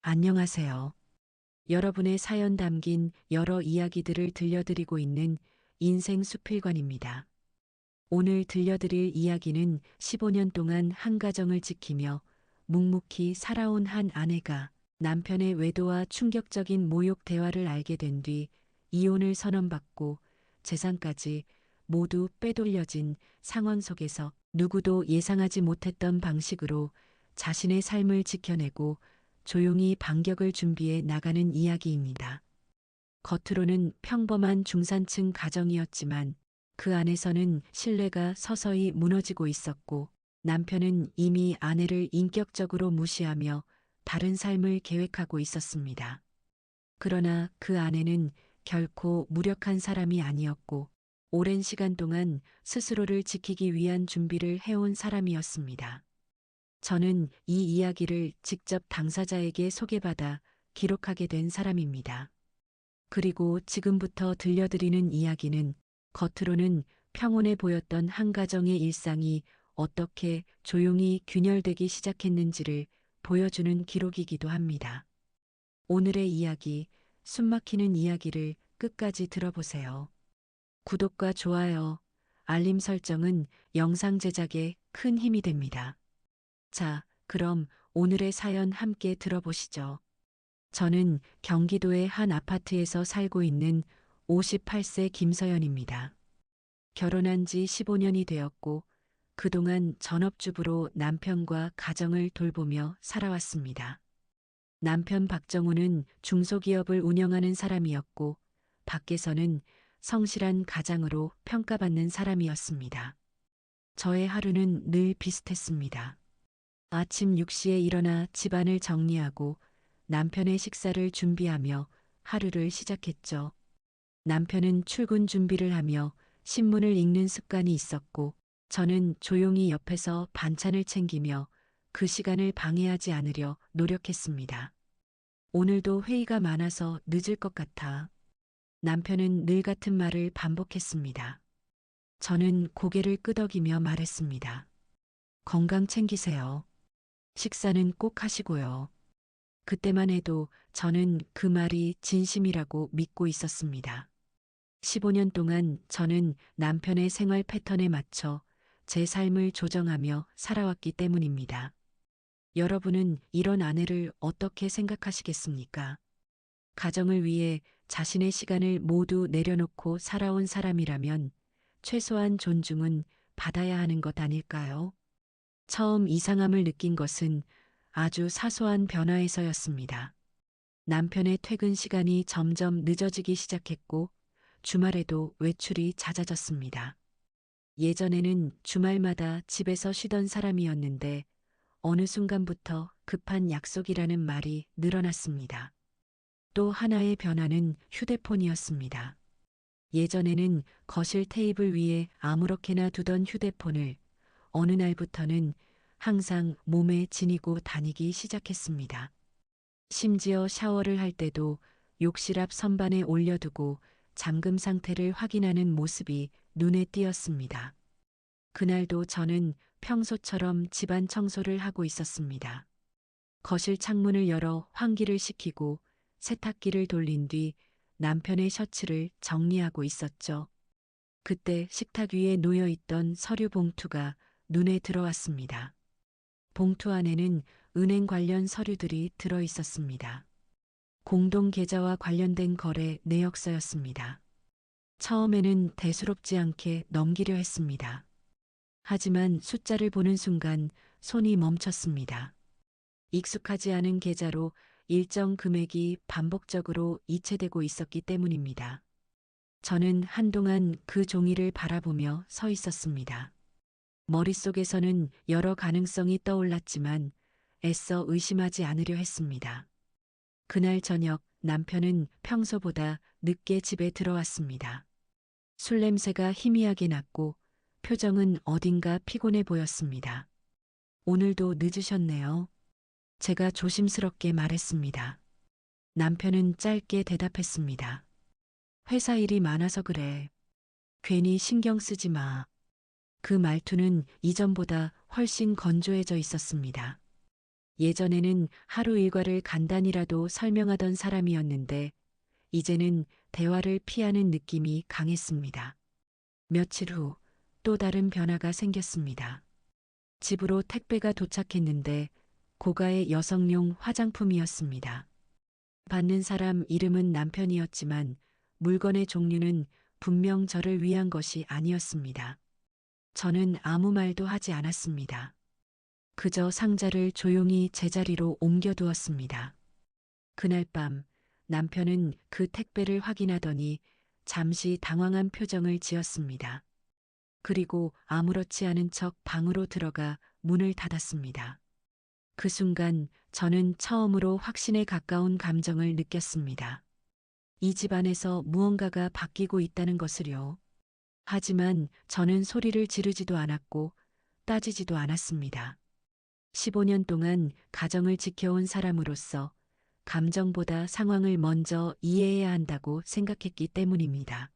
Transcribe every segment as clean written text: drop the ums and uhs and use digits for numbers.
안녕하세요. 여러분의 사연 담긴 여러 이야기들을 들려드리고 있는 인생 수필관입니다. 오늘 들려드릴 이야기는 15년 동안 한 가정을 지키며 묵묵히 살아온 한 아내가 남편의 외도와 충격적인 모욕 대화를 알게 된 뒤 이혼을 선언받고 재산까지 모두 빼돌려진 상황 속에서 누구도 예상하지 못했던 방식으로 자신의 삶을 지켜내고 조용히 반격을 준비해 나가는 이야기입니다. 겉으로는 평범한 중산층 가정이었지만 그 안에서는 신뢰가 서서히 무너지고 있었고 남편은 이미 아내를 인격적으로 무시하며 다른 삶을 계획하고 있었습니다. 그러나 그 아내는 결코 무력한 사람이 아니었고 오랜 시간 동안 스스로를 지키기 위한 준비를 해온 사람이었습니다. 저는 이 이야기를 직접 당사자에게 소개받아 기록하게 된 사람입니다. 그리고 지금부터 들려드리는 이야기는 겉으로는 평온해 보였던 한 가정의 일상이 어떻게 조용히 균열되기 시작했는지를 보여주는 기록이기도 합니다. 오늘의 이야기, 숨막히는 이야기를 끝까지 들어보세요. 구독과 좋아요, 알림 설정은 영상 제작에 큰 힘이 됩니다. 자, 그럼 오늘의 사연 함께 들어보시죠. 저는 경기도의 한 아파트에서 살고 있는 58세 김서연입니다. 결혼한 지 15년이 되었고, 그동안 전업주부로 남편과 가정을 돌보며 살아왔습니다. 남편 박정우는 중소기업을 운영하는 사람이었고, 밖에서는 성실한 가장으로 평가받는 사람이었습니다. 저의 하루는 늘 비슷했습니다. 아침 6시에 일어나 집안을 정리하고 남편의 식사를 준비하며 하루를 시작했죠. 남편은 출근 준비를 하며 신문을 읽는 습관이 있었고 저는 조용히 옆에서 반찬을 챙기며 그 시간을 방해하지 않으려 노력했습니다. 오늘도 회의가 많아서 늦을 것 같아. 남편은 늘 같은 말을 반복했습니다. 저는 고개를 끄덕이며 말했습니다. 건강 챙기세요. 식사는 꼭 하시고요. 그때만 해도 저는 그 말이 진심이라고 믿고 있었습니다. 15년 동안 저는 남편의 생활 패턴에 맞춰 제 삶을 조정하며 살아왔기 때문입니다. 여러분은 이런 아내를 어떻게 생각하시겠습니까? 가정을 위해 자신의 시간을 모두 내려놓고 살아온 사람이라면 최소한 존중은 받아야 하는 것 아닐까요? 처음 이상함을 느낀 것은 아주 사소한 변화에서였습니다. 남편의 퇴근 시간이 점점 늦어지기 시작했고 주말에도 외출이 잦아졌습니다. 예전에는 주말마다 집에서 쉬던 사람이었는데 어느 순간부터 급한 약속이라는 말이 늘어났습니다. 또 하나의 변화는 휴대폰이었습니다. 예전에는 거실 테이블 위에 아무렇게나 두던 휴대폰을 어느 날부터는 항상 몸에 지니고 다니기 시작했습니다. 심지어 샤워를 할 때도 욕실 앞 선반에 올려두고 잠금 상태를 확인하는 모습이 눈에 띄었습니다. 그날도 저는 평소처럼 집안 청소를 하고 있었습니다. 거실 창문을 열어 환기를 시키고 세탁기를 돌린 뒤 남편의 셔츠를 정리하고 있었죠. 그때 식탁 위에 놓여 있던 서류 봉투가 눈에 들어왔습니다. 봉투 안에는 은행 관련 서류들이 들어 있었습니다. 공동 계좌와 관련된 거래 내역서였습니다. 처음에는 대수롭지 않게 넘기려 했습니다. 하지만 숫자를 보는 순간 손이 멈췄습니다. 익숙하지 않은 계좌로 일정 금액이 반복적으로 이체되고 있었기 때문입니다. 저는 한동안 그 종이를 바라보며 서 있었습니다. 머릿속에서는 여러 가능성이 떠올랐지만 애써 의심하지 않으려 했습니다. 그날 저녁 남편은 평소보다 늦게 집에 들어왔습니다. 술 냄새가 희미하게 났고 표정은 어딘가 피곤해 보였습니다. 오늘도 늦으셨네요. 제가 조심스럽게 말했습니다. 남편은 짧게 대답했습니다. 회사 일이 많아서 그래. 괜히 신경 쓰지 마. 그 말투는 이전보다 훨씬 건조해져 있었습니다. 예전에는 하루 일과를 간단히라도 설명하던 사람이었는데 이제는 대화를 피하는 느낌이 강했습니다. 며칠 후 또 다른 변화가 생겼습니다. 집으로 택배가 도착했는데 고가의 여성용 화장품이었습니다. 받는 사람 이름은 남편이었지만 물건의 종류는 분명 저를 위한 것이 아니었습니다. 저는 아무 말도 하지 않았습니다. 그저 상자를 조용히 제자리로 옮겨두었습니다. 그날 밤 남편은 그 택배를 확인하더니 잠시 당황한 표정을 지었습니다. 그리고 아무렇지 않은 척 방으로 들어가 문을 닫았습니다. 그 순간 저는 처음으로 확신에 가까운 감정을 느꼈습니다. 이 집안에서 무언가가 바뀌고 있다는 것을요. 하지만 저는 소리를 지르지도 않았고 따지지도 않았습니다. 15년 동안 가정을 지켜온 사람으로서 감정보다 상황을 먼저 이해해야 한다고 생각했기 때문입니다.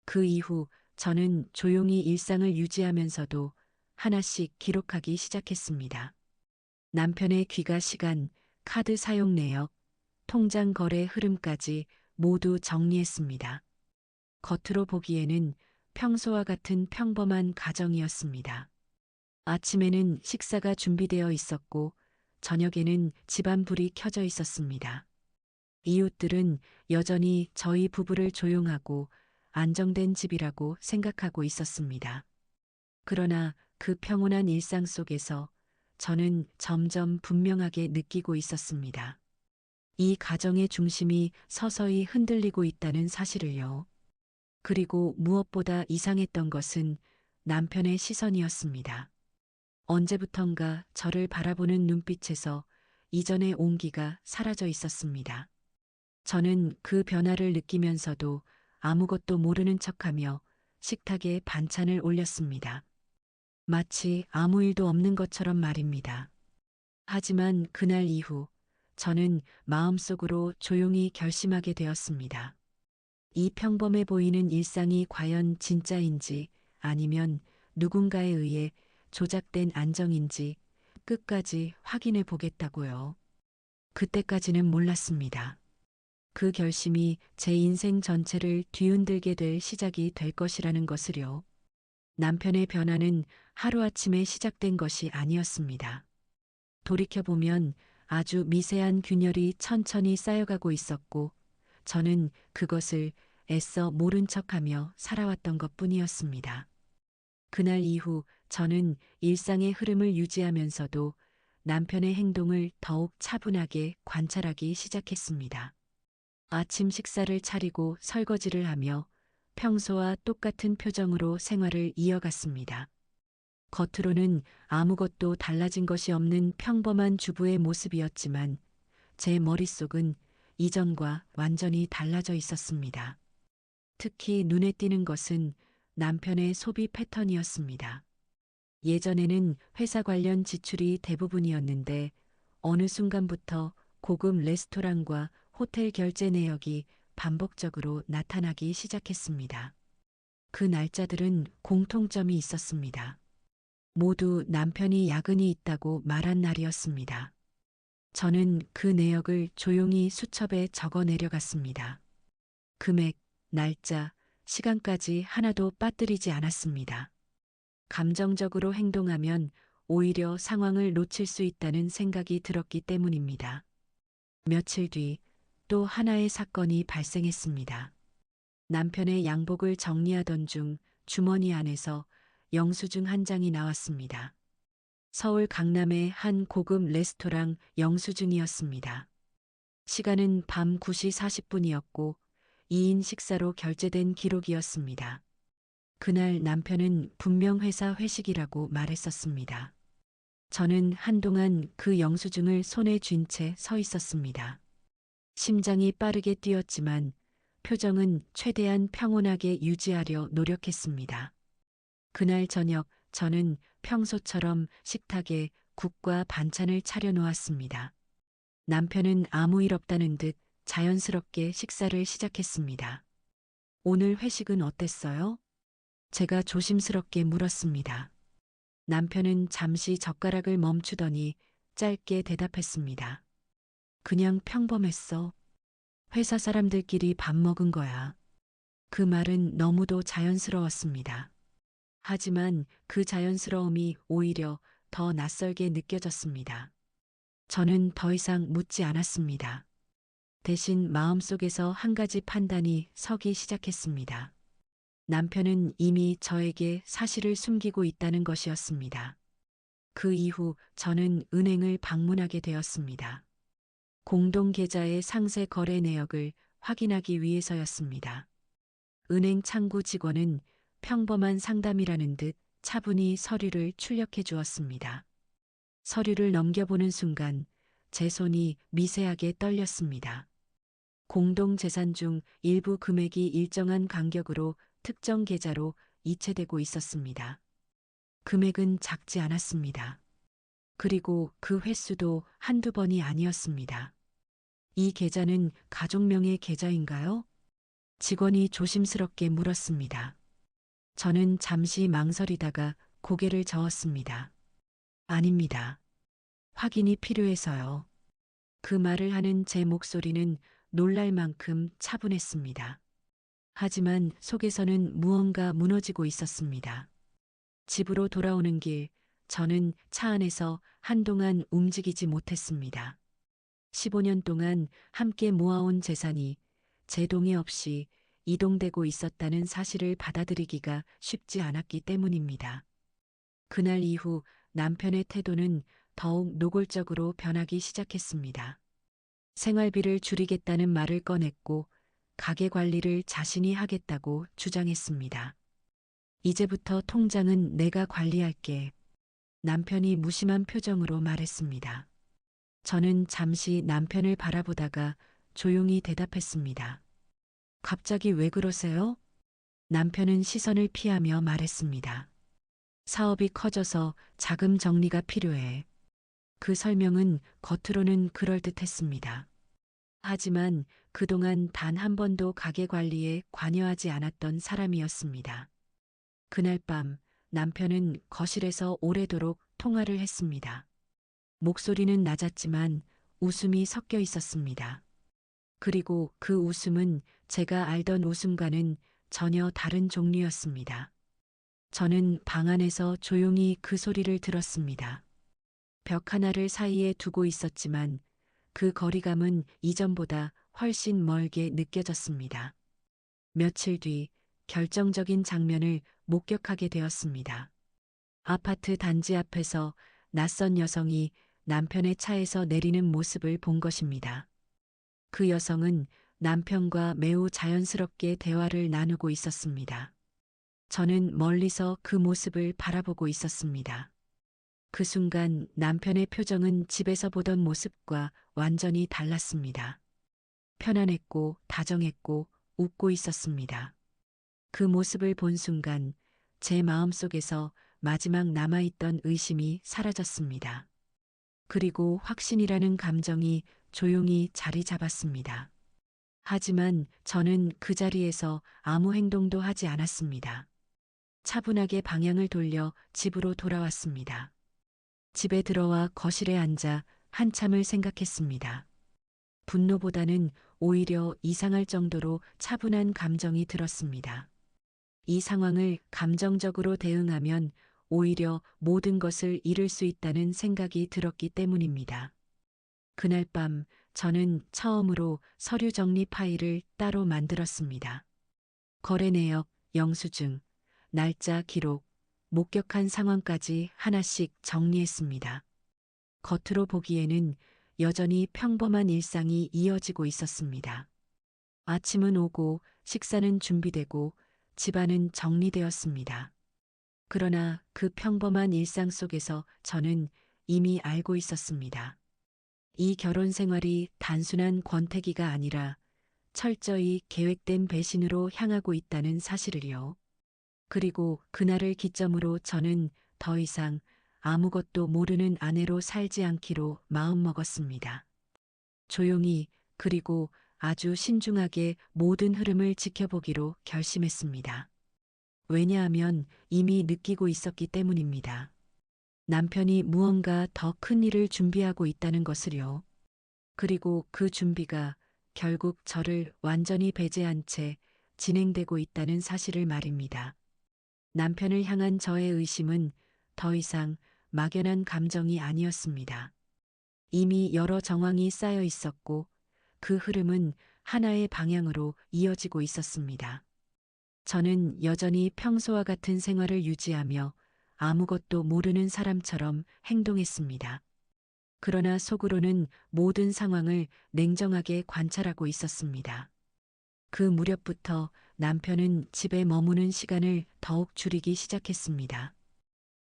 그 이후 저는 조용히 일상을 유지하면서도 하나씩 기록하기 시작했습니다. 남편의 귀가 시간, 카드 사용 내역, 통장 거래 흐름까지 모두 정리했습니다. 겉으로 보기에는 평소와 같은 평범한 가정이었습니다. 아침에는 식사가 준비되어 있었고 저녁에는 집안 불이 켜져 있었습니다. 이웃들은 여전히 저희 부부를 조용하고 안정된 집이라고 생각하고 있었습니다. 그러나 그 평온한 일상 속에서 저는 점점 분명하게 느끼고 있었습니다. 이 가정의 중심이 서서히 흔들리고 있다는 사실을요. 그리고 무엇보다 이상했던 것은 남편의 시선이었습니다. 언제부턴가 저를 바라보는 눈빛에서 이전의 온기가 사라져 있었습니다. 저는 그 변화를 느끼면서도 아무것도 모르는 척하며 식탁에 반찬을 올렸습니다. 마치 아무 일도 없는 것처럼 말입니다. 하지만 그날 이후 저는 마음속으로 조용히 결심하게 되었습니다. 이 평범해 보이는 일상이 과연 진짜인지 아니면 누군가에 의해 조작된 안정인지 끝까지 확인해 보겠다고요. 그때까지는 몰랐습니다. 그 결심이 제 인생 전체를 뒤흔들게 될 시작이 될 것이라는 것을요. 남편의 변화는 하루아침에 시작된 것이 아니었습니다. 돌이켜보면 아주 미세한 균열이 천천히 쌓여가고 있었고 저는 그것을 애써 모른 척하며 살아왔던 것뿐이었습니다. 그날 이후 저는 일상의 흐름을 유지하면서도 남편의 행동을 더욱 차분하게 관찰하기 시작했습니다. 아침 식사를 차리고 설거지를 하며 평소와 똑같은 표정으로 생활을 이어갔습니다. 겉으로는 아무것도 달라진 것이 없는 평범한 주부의 모습이었지만 제 머릿속은 이전과 완전히 달라져 있었습니다. 특히 눈에 띄는 것은 남편의 소비 패턴이었습니다. 예전에는 회사 관련 지출이 대부분이었는데 어느 순간부터 고급 레스토랑과 호텔 결제 내역이 반복적으로 나타나기 시작했습니다. 그 날짜들은 공통점이 있었습니다. 모두 남편이 야근이 있다고 말한 날이었습니다. 저는 그 내역을 조용히 수첩에 적어 내려갔습니다. 금액, 날짜, 시간까지 하나도 빠뜨리지 않았습니다. 감정적으로 행동하면 오히려 상황을 놓칠 수 있다는 생각이 들었기 때문입니다. 며칠 뒤 또 하나의 사건이 발생했습니다. 남편의 양복을 정리하던 중 주머니 안에서 영수증 한 장이 나왔습니다. 서울 강남의 한 고급 레스토랑 영수증이었습니다. 시간은 밤 9시 40분이었고 2인 식사로 결제된 기록이었습니다. 그날 남편은 분명 회사 회식이라고 말했었습니다. 저는 한동안 그 영수증을 손에 쥔 채 서 있었습니다. 심장이 빠르게 뛰었지만 표정은 최대한 평온하게 유지하려 노력했습니다. 그날 저녁 저는 평소처럼 식탁에 국과 반찬을 차려 놓았습니다. 남편은 아무 일 없다는 듯 자연스럽게 식사를 시작했습니다. 오늘 회식은 어땠어요? 제가 조심스럽게 물었습니다. 남편은 잠시 젓가락을 멈추더니 짧게 대답했습니다. 그냥 평범했어. 회사 사람들끼리 밥 먹은 거야. 그 말은 너무도 자연스러웠습니다. 하지만 그 자연스러움이 오히려 더 낯설게 느껴졌습니다. 저는 더 이상 묻지 않았습니다. 대신 마음속에서 한 가지 판단이 서기 시작했습니다. 남편은 이미 저에게 사실을 숨기고 있다는 것이었습니다. 그 이후 저는 은행을 방문하게 되었습니다. 공동 계좌의 상세 거래 내역을 확인하기 위해서였습니다. 은행 창구 직원은 평범한 상담이라는 듯 차분히 서류를 출력해 주었습니다. 서류를 넘겨보는 순간 제 손이 미세하게 떨렸습니다. 공동 재산 중 일부 금액이 일정한 간격으로 특정 계좌로 이체되고 있었습니다. 금액은 작지 않았습니다. 그리고 그 횟수도 한두 번이 아니었습니다. 이 계좌는 가족명의 계좌인가요? 직원이 조심스럽게 물었습니다. 저는 잠시 망설이다가 고개를 저었습니다. 아닙니다. 확인이 필요해서요. 그 말을 하는 제 목소리는 놀랄 만큼 차분했습니다. 하지만 속에서는 무언가 무너지고 있었습니다. 집으로 돌아오는 길, 저는 차 안에서 한동안 움직이지 못했습니다. 15년 동안 함께 모아온 재산이 제 동의 없이 이동되고 있었다는 사실을 받아들이기가 쉽지 않았기 때문입니다. 그날 이후 남편의 태도는 더욱 노골적으로 변하기 시작했습니다. 생활비를 줄이겠다는 말을 꺼냈고 가게 관리를 자신이 하겠다고 주장했습니다. 이제부터 통장은 내가 관리할게. 남편이 무심한 표정으로 말했습니다. 저는 잠시 남편을 바라보다가 조용히 대답했습니다. 갑자기 왜 그러세요? 남편은 시선을 피하며 말했습니다. 사업이 커져서 자금 정리가 필요해. 그 설명은 겉으로는 그럴듯했습니다. 하지만 그동안 단 한 번도 가게 관리에 관여하지 않았던 사람이었습니다. 그날 밤 남편은 거실에서 오래도록 통화를 했습니다. 목소리는 낮았지만 웃음이 섞여 있었습니다. 그리고 그 웃음은 제가 알던 웃음과는 전혀 다른 종류였습니다. 저는 방 안에서 조용히 그 소리를 들었습니다. 벽 하나를 사이에 두고 있었지만 그 거리감은 이전보다 훨씬 멀게 느껴졌습니다. 며칠 뒤 결정적인 장면을 목격하게 되었습니다. 아파트 단지 앞에서 낯선 여성이 남편의 차에서 내리는 모습을 본 것입니다. 그 여성은 남편과 매우 자연스럽게 대화를 나누고 있었습니다. 저는 멀리서 그 모습을 바라보고 있었습니다. 그 순간 남편의 표정은 집에서 보던 모습과 완전히 달랐습니다. 편안했고 다정했고 웃고 있었습니다. 그 모습을 본 순간 제 마음속에서 마지막 남아있던 의심이 사라졌습니다. 그리고 확신이라는 감정이 조용히 자리 잡았습니다. 하지만 저는 그 자리에서 아무 행동도 하지 않았습니다. 차분하게 방향을 돌려 집으로 돌아왔습니다. 집에 들어와 거실에 앉아 한참을 생각했습니다. 분노보다는 오히려 이상할 정도로 차분한 감정이 들었습니다. 이 상황을 감정적으로 대응하면 오히려 모든 것을 잃을 수 있다는 생각이 들었기 때문입니다. 그날 밤 저는 처음으로 서류 정리 파일을 따로 만들었습니다. 거래 내역, 영수증, 날짜 기록, 목격한 상황까지 하나씩 정리했습니다. 겉으로 보기에는 여전히 평범한 일상이 이어지고 있었습니다. 아침은 오고 식사는 준비되고 집안은 정리되었습니다. 그러나 그 평범한 일상 속에서 저는 이미 알고 있었습니다. 이 결혼 생활이 단순한 권태기가 아니라 철저히 계획된 배신으로 향하고 있다는 사실을요. 그리고 그날을 기점으로 저는 더 이상 아무것도 모르는 아내로 살지 않기로 마음먹었습니다. 조용히 그리고 아주 신중하게 모든 흐름을 지켜보기로 결심했습니다. 왜냐하면 이미 느끼고 있었기 때문입니다. 남편이 무언가 더 큰 일을 준비하고 있다는 것을요. 그리고 그 준비가 결국 저를 완전히 배제한 채 진행되고 있다는 사실을 말입니다. 남편을 향한 저의 의심은 더 이상 막연한 감정이 아니었습니다. 이미 여러 정황이 쌓여 있었고 그 흐름은 하나의 방향으로 이어지고 있었습니다. 저는 여전히 평소와 같은 생활을 유지하며 아무것도 모르는 사람처럼 행동했습니다. 그러나 속으로는 모든 상황을 냉정하게 관찰하고 있었습니다. 그 무렵부터 남편은 집에 머무는 시간을 더욱 줄이기 시작했습니다.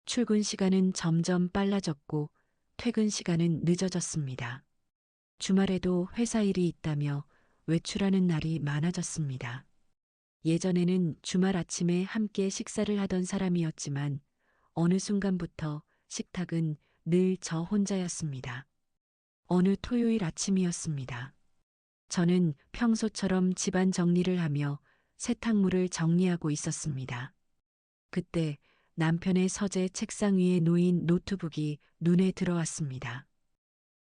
출근 시간은 점점 빨라졌고 퇴근 시간은 늦어졌습니다. 주말에도 회사 일이 있다며 외출하는 날이 많아졌습니다. 예전에는 주말 아침에 함께 식사를 하던 사람이었지만 어느 순간부터 식탁은 늘 저 혼자였습니다. 어느 토요일 아침이었습니다. 저는 평소처럼 집안 정리를 하며 세탁물을 정리하고 있었습니다. 그때 남편의 서재 책상 위에 놓인 노트북이 눈에 들어왔습니다.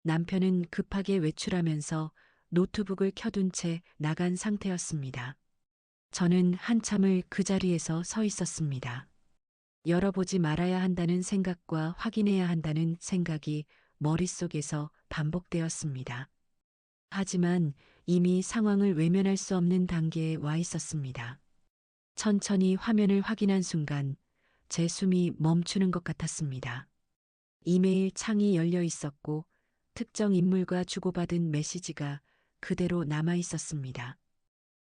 남편은 급하게 외출하면서 노트북을 켜둔 채 나간 상태였습니다. 저는 한참을 그 자리에서 서 있었습니다. 열어보지 말아야 한다는 생각과 확인해야 한다는 생각이 머릿속에서 반복되었습니다. 하지만 이미 상황을 외면할 수 없는 단계에 와 있었습니다. 천천히 화면을 확인한 순간 제 숨이 멈추는 것 같았습니다. 이메일 창이 열려 있었고 특정 인물과 주고받은 메시지가 그대로 남아 있었습니다.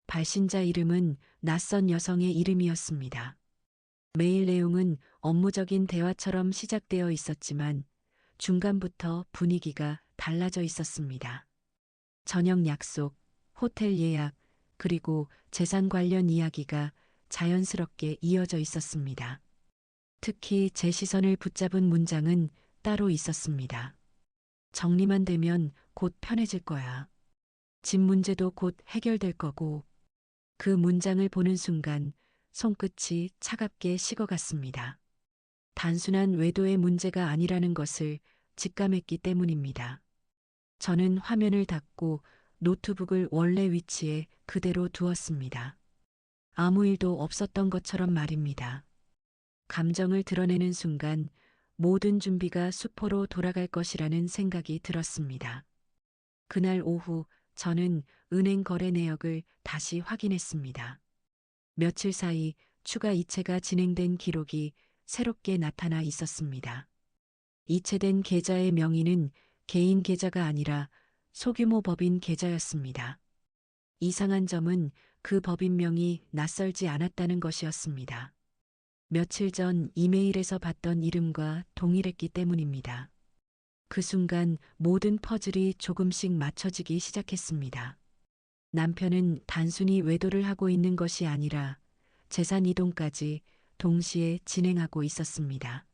발신자 이름은 낯선 여성의 이름이었습니다. 메일 내용은 업무적인 대화처럼 시작되어 있었지만 중간부터 분위기가 달라져 있었습니다. 저녁 약속, 호텔 예약, 그리고 재산 관련 이야기가 자연스럽게 이어져 있었습니다. 특히 제 시선을 붙잡은 문장은 따로 있었습니다. 정리만 되면 곧 편해질 거야. 집 문제도 곧 해결될 거고. 그 문장을 보는 순간 손끝이 차갑게 식어갔습니다. 단순한 외도의 문제가 아니라는 것을 직감했기 때문입니다. 저는 화면을 닫고 노트북을 원래 위치에 그대로 두었습니다. 아무 일도 없었던 것처럼 말입니다. 감정을 드러내는 순간 모든 준비가 수포로 돌아갈 것이라는 생각이 들었습니다. 그날 오후 저는 은행 거래 내역을 다시 확인했습니다. 며칠 사이 추가 이체가 진행된 기록이 새롭게 나타나 있었습니다. 이체된 계좌의 명의는 개인 계좌가 아니라 소규모 법인 계좌였습니다. 이상한 점은 그 법인명이 낯설지 않았다는 것이었습니다. 며칠 전 이메일에서 봤던 이름과 동일했기 때문입니다. 그 순간 모든 퍼즐이 조금씩 맞춰지기 시작했습니다. 남편은 단순히 외도를 하고 있는 것이 아니라 재산 이동까지 동시에 진행하고 있었습니다.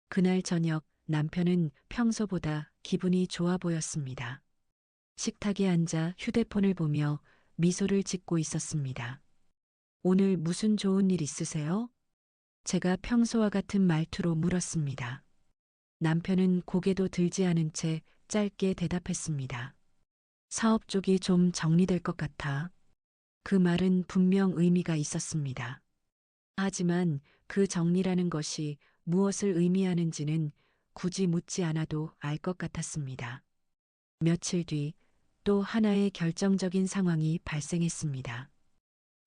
그날 저녁 남편은 평소보다 기분이 좋아 보였습니다. 식탁에 앉아 휴대폰을 보며 미소를 짓고 있었습니다. 오늘 무슨 좋은 일 있으세요? 제가 평소와 같은 말투로 물었습니다. 남편은 고개도 들지 않은 채 짧게 대답했습니다. 사업 쪽이 좀 정리될 것 같아. 그 말은 분명 의미가 있었습니다. 하지만 그 정리라는 것이 무엇을 의미하는지는 굳이 묻지 않아도 알 것 같았습니다. 며칠 뒤 또 하나의 결정적인 상황이 발생했습니다.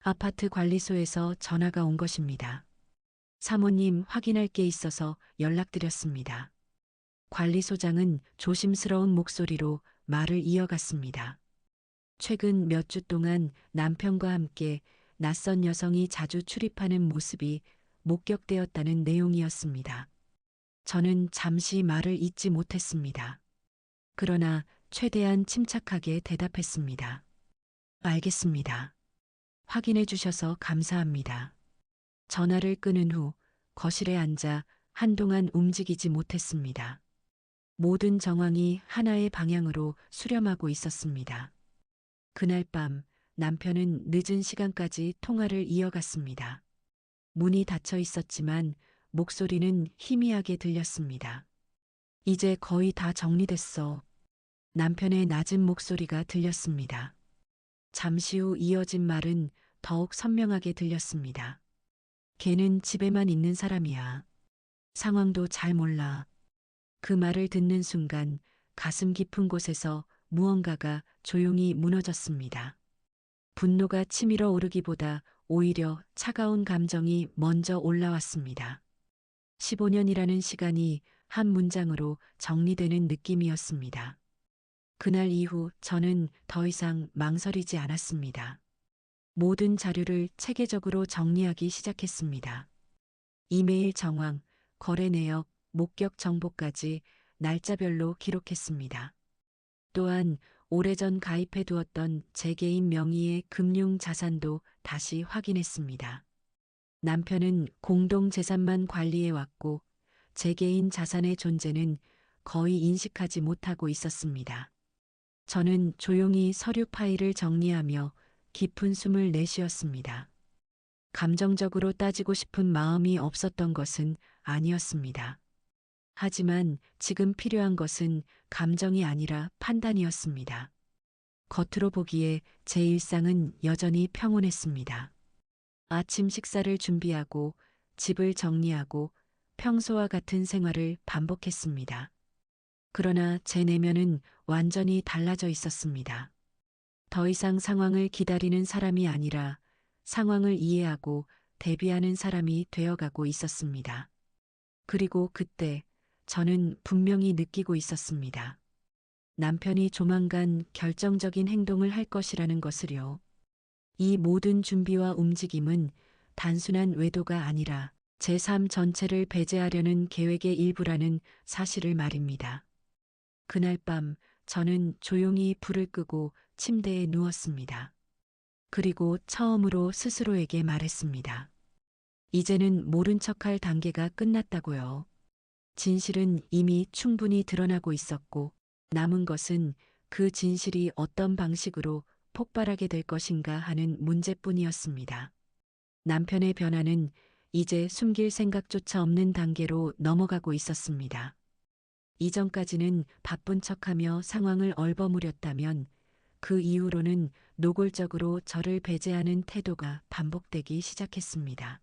아파트 관리소에서 전화가 온 것입니다. 사모님 확인할 게 있어서 연락드렸습니다. 관리소장은 조심스러운 목소리로 말을 이어갔습니다. 최근 몇 주 동안 남편과 함께 낯선 여성이 자주 출입하는 모습이 목격되었다는 내용이었습니다. 저는 잠시 말을 잇지 못했습니다. 그러나 최대한 침착하게 대답했습니다. 알겠습니다. 확인해 주셔서 감사합니다. 전화를 끊은 후 거실에 앉아 한동안 움직이지 못했습니다. 모든 정황이 하나의 방향으로 수렴하고 있었습니다. 그날 밤 남편은 늦은 시간까지 통화를 이어갔습니다. 문이 닫혀 있었지만 목소리는 희미하게 들렸습니다. 이제 거의 다 정리됐어. 남편의 낮은 목소리가 들렸습니다. 잠시 후 이어진 말은 더욱 선명하게 들렸습니다. 걔는 집에만 있는 사람이야. 상황도 잘 몰라. 그 말을 듣는 순간 가슴 깊은 곳에서 무언가가 조용히 무너졌습니다. 분노가 치밀어 오르기보다 오히려 차가운 감정이 먼저 올라왔습니다. 15년이라는 시간이 한 문장으로 정리되는 느낌이었습니다. 그날 이후 저는 더 이상 망설이지 않았습니다. 모든 자료를 체계적으로 정리하기 시작했습니다. 이메일 정황, 거래 내역, 목격 정보까지 날짜별로 기록했습니다. 또한 오래전 가입해 두었던 제 개인 명의의 금융 자산도 다시 확인했습니다. 남편은 공동 재산만 관리해 왔고 제 개인 자산의 존재는 거의 인식하지 못하고 있었습니다. 저는 조용히 서류 파일을 정리하며 깊은 숨을 내쉬었습니다. 감정적으로 따지고 싶은 마음이 없었던 것은 아니었습니다. 하지만 지금 필요한 것은 감정이 아니라 판단이었습니다. 겉으로 보기에 제 일상은 여전히 평온했습니다. 아침 식사를 준비하고 집을 정리하고 평소와 같은 생활을 반복했습니다. 그러나 제 내면은 완전히 달라져 있었습니다. 더 이상 상황을 기다리는 사람이 아니라 상황을 이해하고 대비하는 사람이 되어가고 있었습니다. 그리고 그때 저는 분명히 느끼고 있었습니다. 남편이 조만간 결정적인 행동을 할 것이라는 것을요. 이 모든 준비와 움직임은 단순한 외도가 아니라 제 삶 전체를 배제하려는 계획의 일부라는 사실을 말입니다. 그날 밤 저는 조용히 불을 끄고 침대에 누웠습니다. 그리고 처음으로 스스로에게 말했습니다. 이제는 모른 척할 단계가 끝났다고요. 진실은 이미 충분히 드러나고 있었고 남은 것은 그 진실이 어떤 방식으로 폭발하게 될 것인가 하는 문제뿐이었습니다. 남편의 변화는 이제 숨길 생각조차 없는 단계로 넘어가고 있었습니다. 이전까지는 바쁜 척하며 상황을 얼버무렸다면 그 이후로는 노골적으로 저를 배제하는 태도가 반복되기 시작했습니다.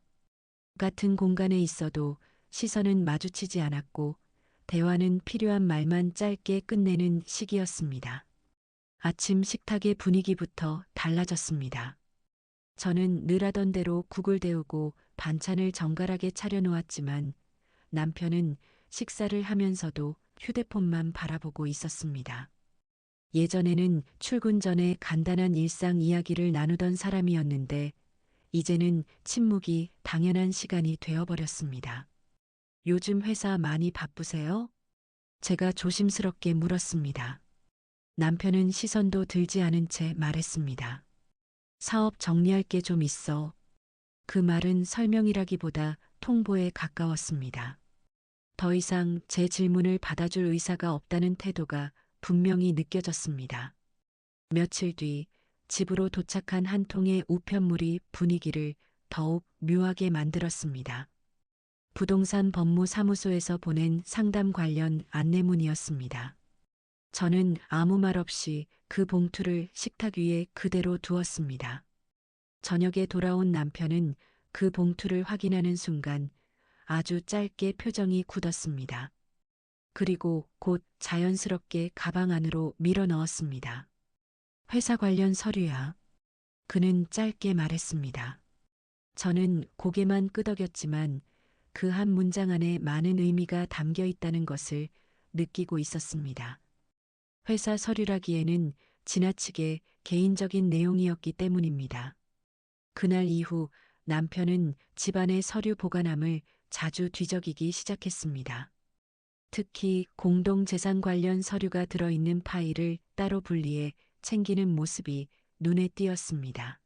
같은 공간에 있어도 시선은 마주치지 않았고 대화는 필요한 말만 짧게 끝내는 시기였습니다. 아침 식탁의 분위기부터 달라졌습니다. 저는 늘 하던 대로 국을 데우고 반찬을 정갈하게 차려놓았지만 남편은 식사를 하면서도 휴대폰만 바라보고 있었습니다. 예전에는 출근 전에 간단한 일상 이야기를 나누던 사람이었는데 이제는 침묵이 당연한 시간이 되어버렸습니다. 요즘 회사 많이 바쁘세요? 제가 조심스럽게 물었습니다. 남편은 시선도 들지 않은 채 말했습니다. 사업 정리할 게 좀 있어. 그 말은 설명이라기보다 통보에 가까웠습니다. 더 이상 제 질문을 받아줄 의사가 없다는 태도가 분명히 느껴졌습니다. 며칠 뒤 집으로 도착한 한 통의 우편물이 분위기를 더욱 묘하게 만들었습니다. 부동산 법무사무소에서 보낸 상담 관련 안내문이었습니다. 저는 아무 말 없이 그 봉투를 식탁 위에 그대로 두었습니다. 저녁에 돌아온 남편은 그 봉투를 확인하는 순간 아주 짧게 표정이 굳었습니다. 그리고 곧 자연스럽게 가방 안으로 밀어 넣었습니다. 회사 관련 서류야. 그는 짧게 말했습니다. 저는 고개만 끄덕였지만 그 한 문장 안에 많은 의미가 담겨 있다는 것을 느끼고 있었습니다. 회사 서류라기에는 지나치게 개인적인 내용이었기 때문입니다. 그날 이후 남편은 집안의 서류 보관함을 자주 뒤적이기 시작했습니다. 특히 공동재산 관련 서류가 들어있는 파일을 따로 분리해 챙기는 모습이 눈에 띄었습니다.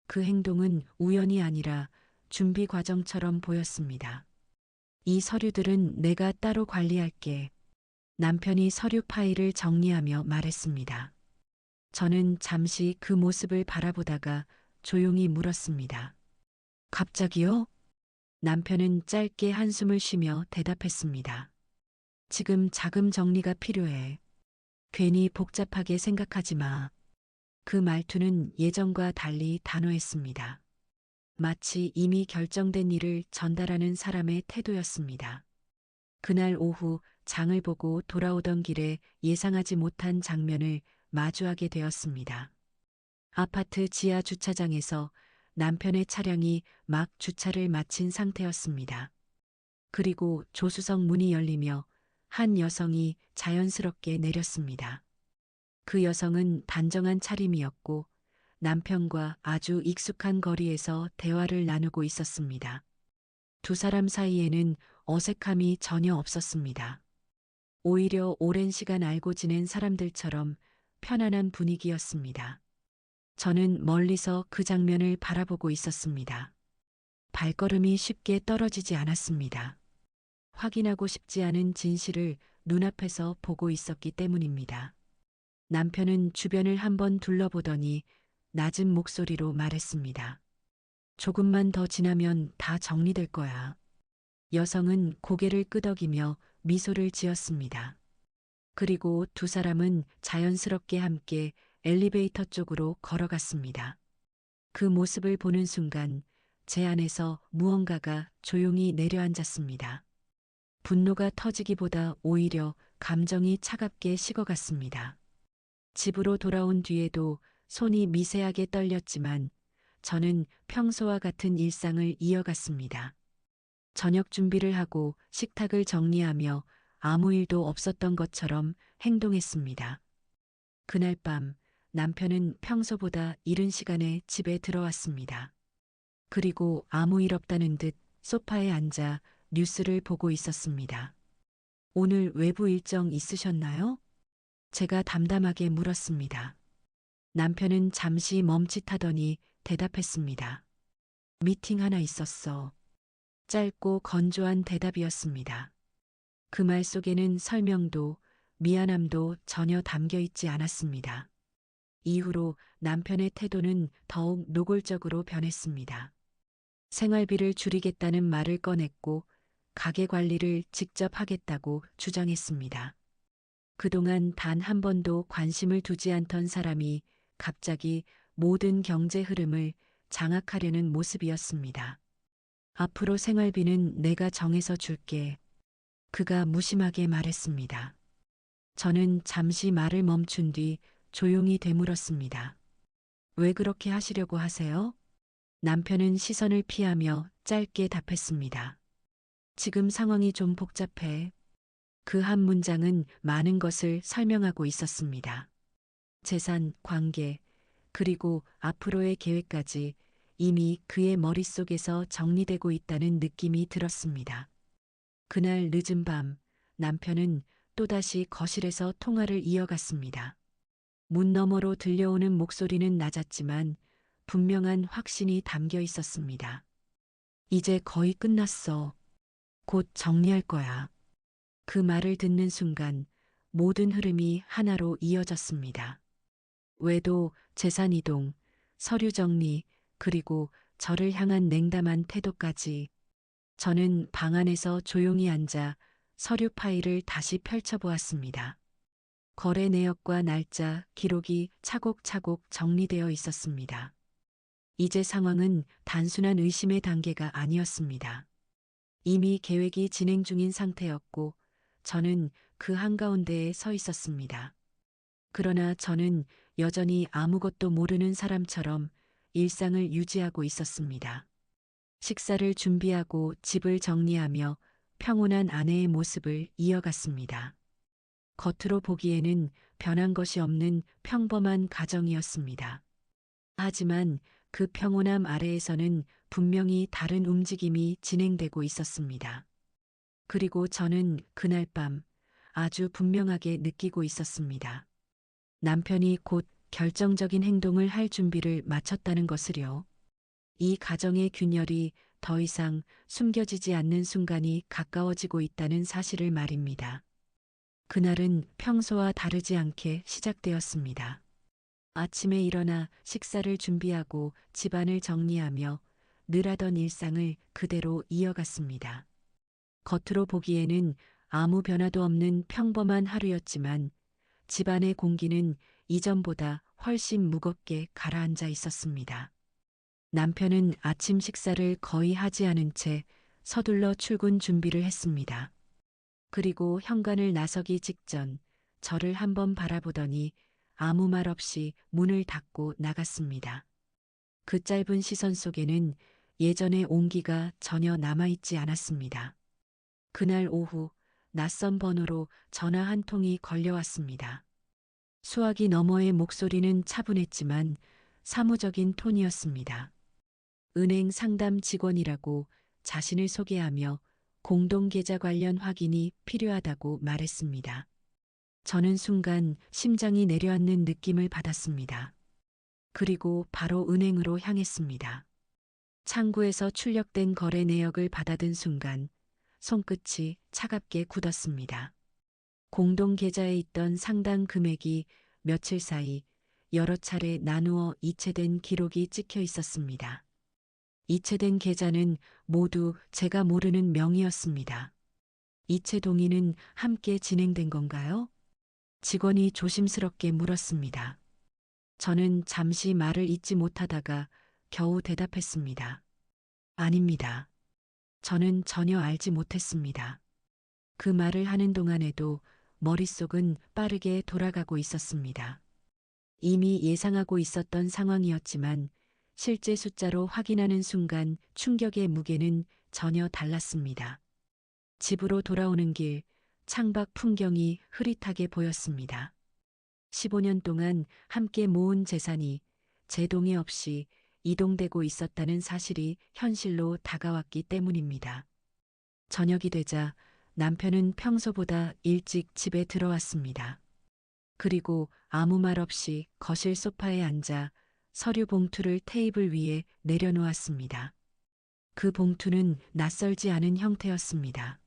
그 행동은 우연이 아니라 준비 과정처럼 보였습니다. 이 서류들은 내가 따로 관리할게. 남편이 서류 파일을 정리하며 말했습니다. 저는 잠시 그 모습을 바라보다가 조용히 물었습니다. 갑자기요? 남편은 짧게 한숨을 쉬며 대답했습니다. 지금 자금 정리가 필요해. 괜히 복잡하게 생각하지 마. 그 말투는 예전과 달리 단호했습니다. 마치 이미 결정된 일을 전달하는 사람의 태도였습니다. 그날 오후 장을 보고 돌아오던 길에 예상하지 못한 장면을 마주하게 되었습니다. 아파트 지하 주차장에서 남편의 차량이 막 주차를 마친 상태였습니다. 그리고 조수석 문이 열리며 한 여성이 자연스럽게 내렸습니다. 그 여성은 단정한 차림이었고 남편과 아주 익숙한 거리에서 대화를 나누고 있었습니다. 두 사람 사이에는 어색함이 전혀 없었습니다. 오히려 오랜 시간 알고 지낸 사람들처럼 편안한 분위기였습니다. 저는 멀리서 그 장면을 바라보고 있었습니다. 발걸음이 쉽게 떨어지지 않았습니다. 확인하고 싶지 않은 진실을 눈앞에서 보고 있었기 때문입니다. 남편은 주변을 한번 둘러보더니 낮은 목소리로 말했습니다. 조금만 더 지나면 다 정리될 거야. 여성은 고개를 끄덕이며 미소를 지었습니다. 그리고 두 사람은 자연스럽게 함께 엘리베이터 쪽으로 걸어갔습니다. 그 모습을 보는 순간 제 안에서 무언가가 조용히 내려앉았습니다. 분노가 터지기보다 오히려 감정이 차갑게 식어갔습니다. 집으로 돌아온 뒤에도 손이 미세하게 떨렸지만 저는 평소와 같은 일상을 이어갔습니다. 저녁 준비를 하고 식탁을 정리하며 아무 일도 없었던 것처럼 행동했습니다. 그날 밤 남편은 평소보다 이른 시간에 집에 들어왔습니다. 그리고 아무 일 없다는 듯 소파에 앉아 뉴스를 보고 있었습니다. 오늘 외부 일정 있으셨나요? 제가 담담하게 물었습니다. 남편은 잠시 멈칫하더니 대답했습니다. 미팅 하나 있었어. 짧고 건조한 대답이었습니다. 그 말 속에는 설명도 미안함도 전혀 담겨 있지 않았습니다. 이후로 남편의 태도는 더욱 노골적으로 변했습니다. 생활비를 줄이겠다는 말을 꺼냈고 가게 관리를 직접 하겠다고 주장했습니다. 그동안 단 한 번도 관심을 두지 않던 사람이 갑자기 모든 경제 흐름을 장악하려는 모습이었습니다. 앞으로 생활비는 내가 정해서 줄게. 그가 무심하게 말했습니다. 저는 잠시 말을 멈춘 뒤 조용히 되물었습니다. 왜 그렇게 하시려고 하세요? 남편은 시선을 피하며 짧게 답했습니다. 지금 상황이 좀 복잡해. 그 한 문장은 많은 것을 설명하고 있었습니다. 재산, 관계, 그리고 앞으로의 계획까지 이미 그의 머릿속에서 정리되고 있다는 느낌이 들었습니다. 그날 늦은 밤, 남편은 또다시 거실에서 통화를 이어갔습니다. 문 너머로 들려오는 목소리는 낮았지만 분명한 확신이 담겨 있었습니다. 이제 거의 끝났어. 곧 정리할 거야. 그 말을 듣는 순간 모든 흐름이 하나로 이어졌습니다. 외도, 재산 이동, 서류 정리, 그리고 저를 향한 냉담한 태도까지. 저는 방 안에서 조용히 앉아 서류 파일을 다시 펼쳐보았습니다. 거래 내역과 날짜, 기록이 차곡차곡 정리되어 있었습니다. 이제 상황은 단순한 의심의 단계가 아니었습니다. 이미 계획이 진행 중인 상태였고 저는 그 한가운데에 서 있었습니다. 그러나 저는 여전히 아무것도 모르는 사람처럼 일상을 유지하고 있었습니다. 식사를 준비하고 집을 정리하며 평온한 아내의 모습을 이어갔습니다. 겉으로 보기에는 변한 것이 없는 평범한 가정이었습니다. 하지만 그 평온함 아래에서는 분명히 다른 움직임이 진행되고 있었습니다. 그리고 저는 그날 밤 아주 분명하게 느끼고 있었습니다. 남편이 곧 결정적인 행동을 할 준비를 마쳤다는 것을요. 이 가정의 균열이 더 이상 숨겨지지 않는 순간이 가까워지고 있다는 사실을 말입니다. 그날은 평소와 다르지 않게 시작되었습니다. 아침에 일어나 식사를 준비하고 집안을 정리하며 늘 하던 일상을 그대로 이어갔습니다. 겉으로 보기에는 아무 변화도 없는 평범한 하루였지만 집안의 공기는 이전보다 훨씬 무겁게 가라앉아 있었습니다. 남편은 아침 식사를 거의 하지 않은 채 서둘러 출근 준비를 했습니다. 그리고 현관을 나서기 직전 저를 한번 바라보더니 아무 말 없이 문을 닫고 나갔습니다. 그 짧은 시선 속에는 예전의 온기가 전혀 남아있지 않았습니다. 그날 오후 낯선 번호로 전화 한 통이 걸려왔습니다. 수화기 너머의 목소리는 차분했지만 사무적인 톤이었습니다. 은행 상담 직원이라고 자신을 소개하며 공동계좌 관련 확인이 필요하다고 말했습니다. 저는 순간 심장이 내려앉는 느낌을 받았습니다. 그리고 바로 은행으로 향했습니다. 창구에서 출력된 거래 내역을 받아든 순간 손끝이 차갑게 굳었습니다. 공동계좌에 있던 상당 금액이 며칠 사이 여러 차례 나누어 이체된 기록이 찍혀 있었습니다. 이체된 계좌는 모두 제가 모르는 명의였습니다. 이체 동의는 함께 진행된 건가요? 직원이 조심스럽게 물었습니다. 저는 잠시 말을 잇지 못하다가 겨우 대답했습니다. 아닙니다. 저는 전혀 알지 못했습니다. 그 말을 하는 동안에도 머릿속은 빠르게 돌아가고 있었습니다. 이미 예상하고 있었던 상황이었지만 실제 숫자로 확인하는 순간 충격의 무게는 전혀 달랐습니다. 집으로 돌아오는 길 창밖 풍경이 흐릿하게 보였습니다. 15년 동안 함께 모은 재산이 제 동의 없이 이동되고 있었다는 사실이 현실로 다가왔기 때문입니다. 저녁이 되자 남편은 평소보다 일찍 집에 들어왔습니다. 그리고 아무 말 없이 거실 소파에 앉아 서류 봉투를 테이블 위에 내려놓았습니다. 그 봉투는 낯설지 않은 형태였습니다.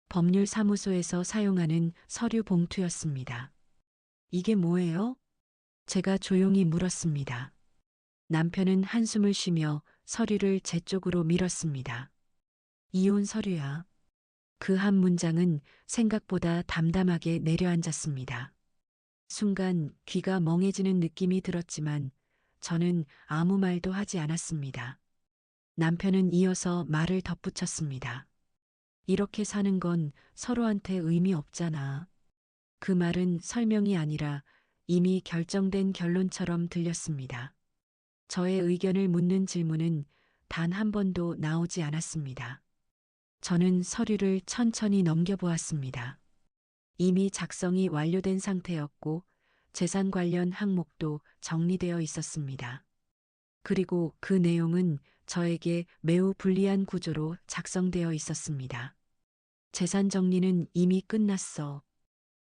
법률사무소에서 사용하는 서류 봉투였습니다. 이게 뭐예요? 제가 조용히 물었습니다. 남편은 한숨을 쉬며 서류를 제 쪽으로 밀었습니다. 이혼 서류야. 그 한 문장은 생각보다 담담하게 내려앉았습니다. 순간 귀가 멍해지는 느낌이 들었지만 저는 아무 말도 하지 않았습니다. 남편은 이어서 말을 덧붙였습니다. 이렇게 사는 건 서로한테 의미 없잖아. 그 말은 설명이 아니라 이미 결정된 결론처럼 들렸습니다. 저의 의견을 묻는 질문은 단 한 번도 나오지 않았습니다. 저는 서류를 천천히 넘겨보았습니다. 이미 작성이 완료된 상태였고 재산 관련 항목도 정리되어 있었습니다. 그리고 그 내용은 저에게 매우 불리한 구조로 작성되어 있었습니다. 재산 정리는 이미 끝났어.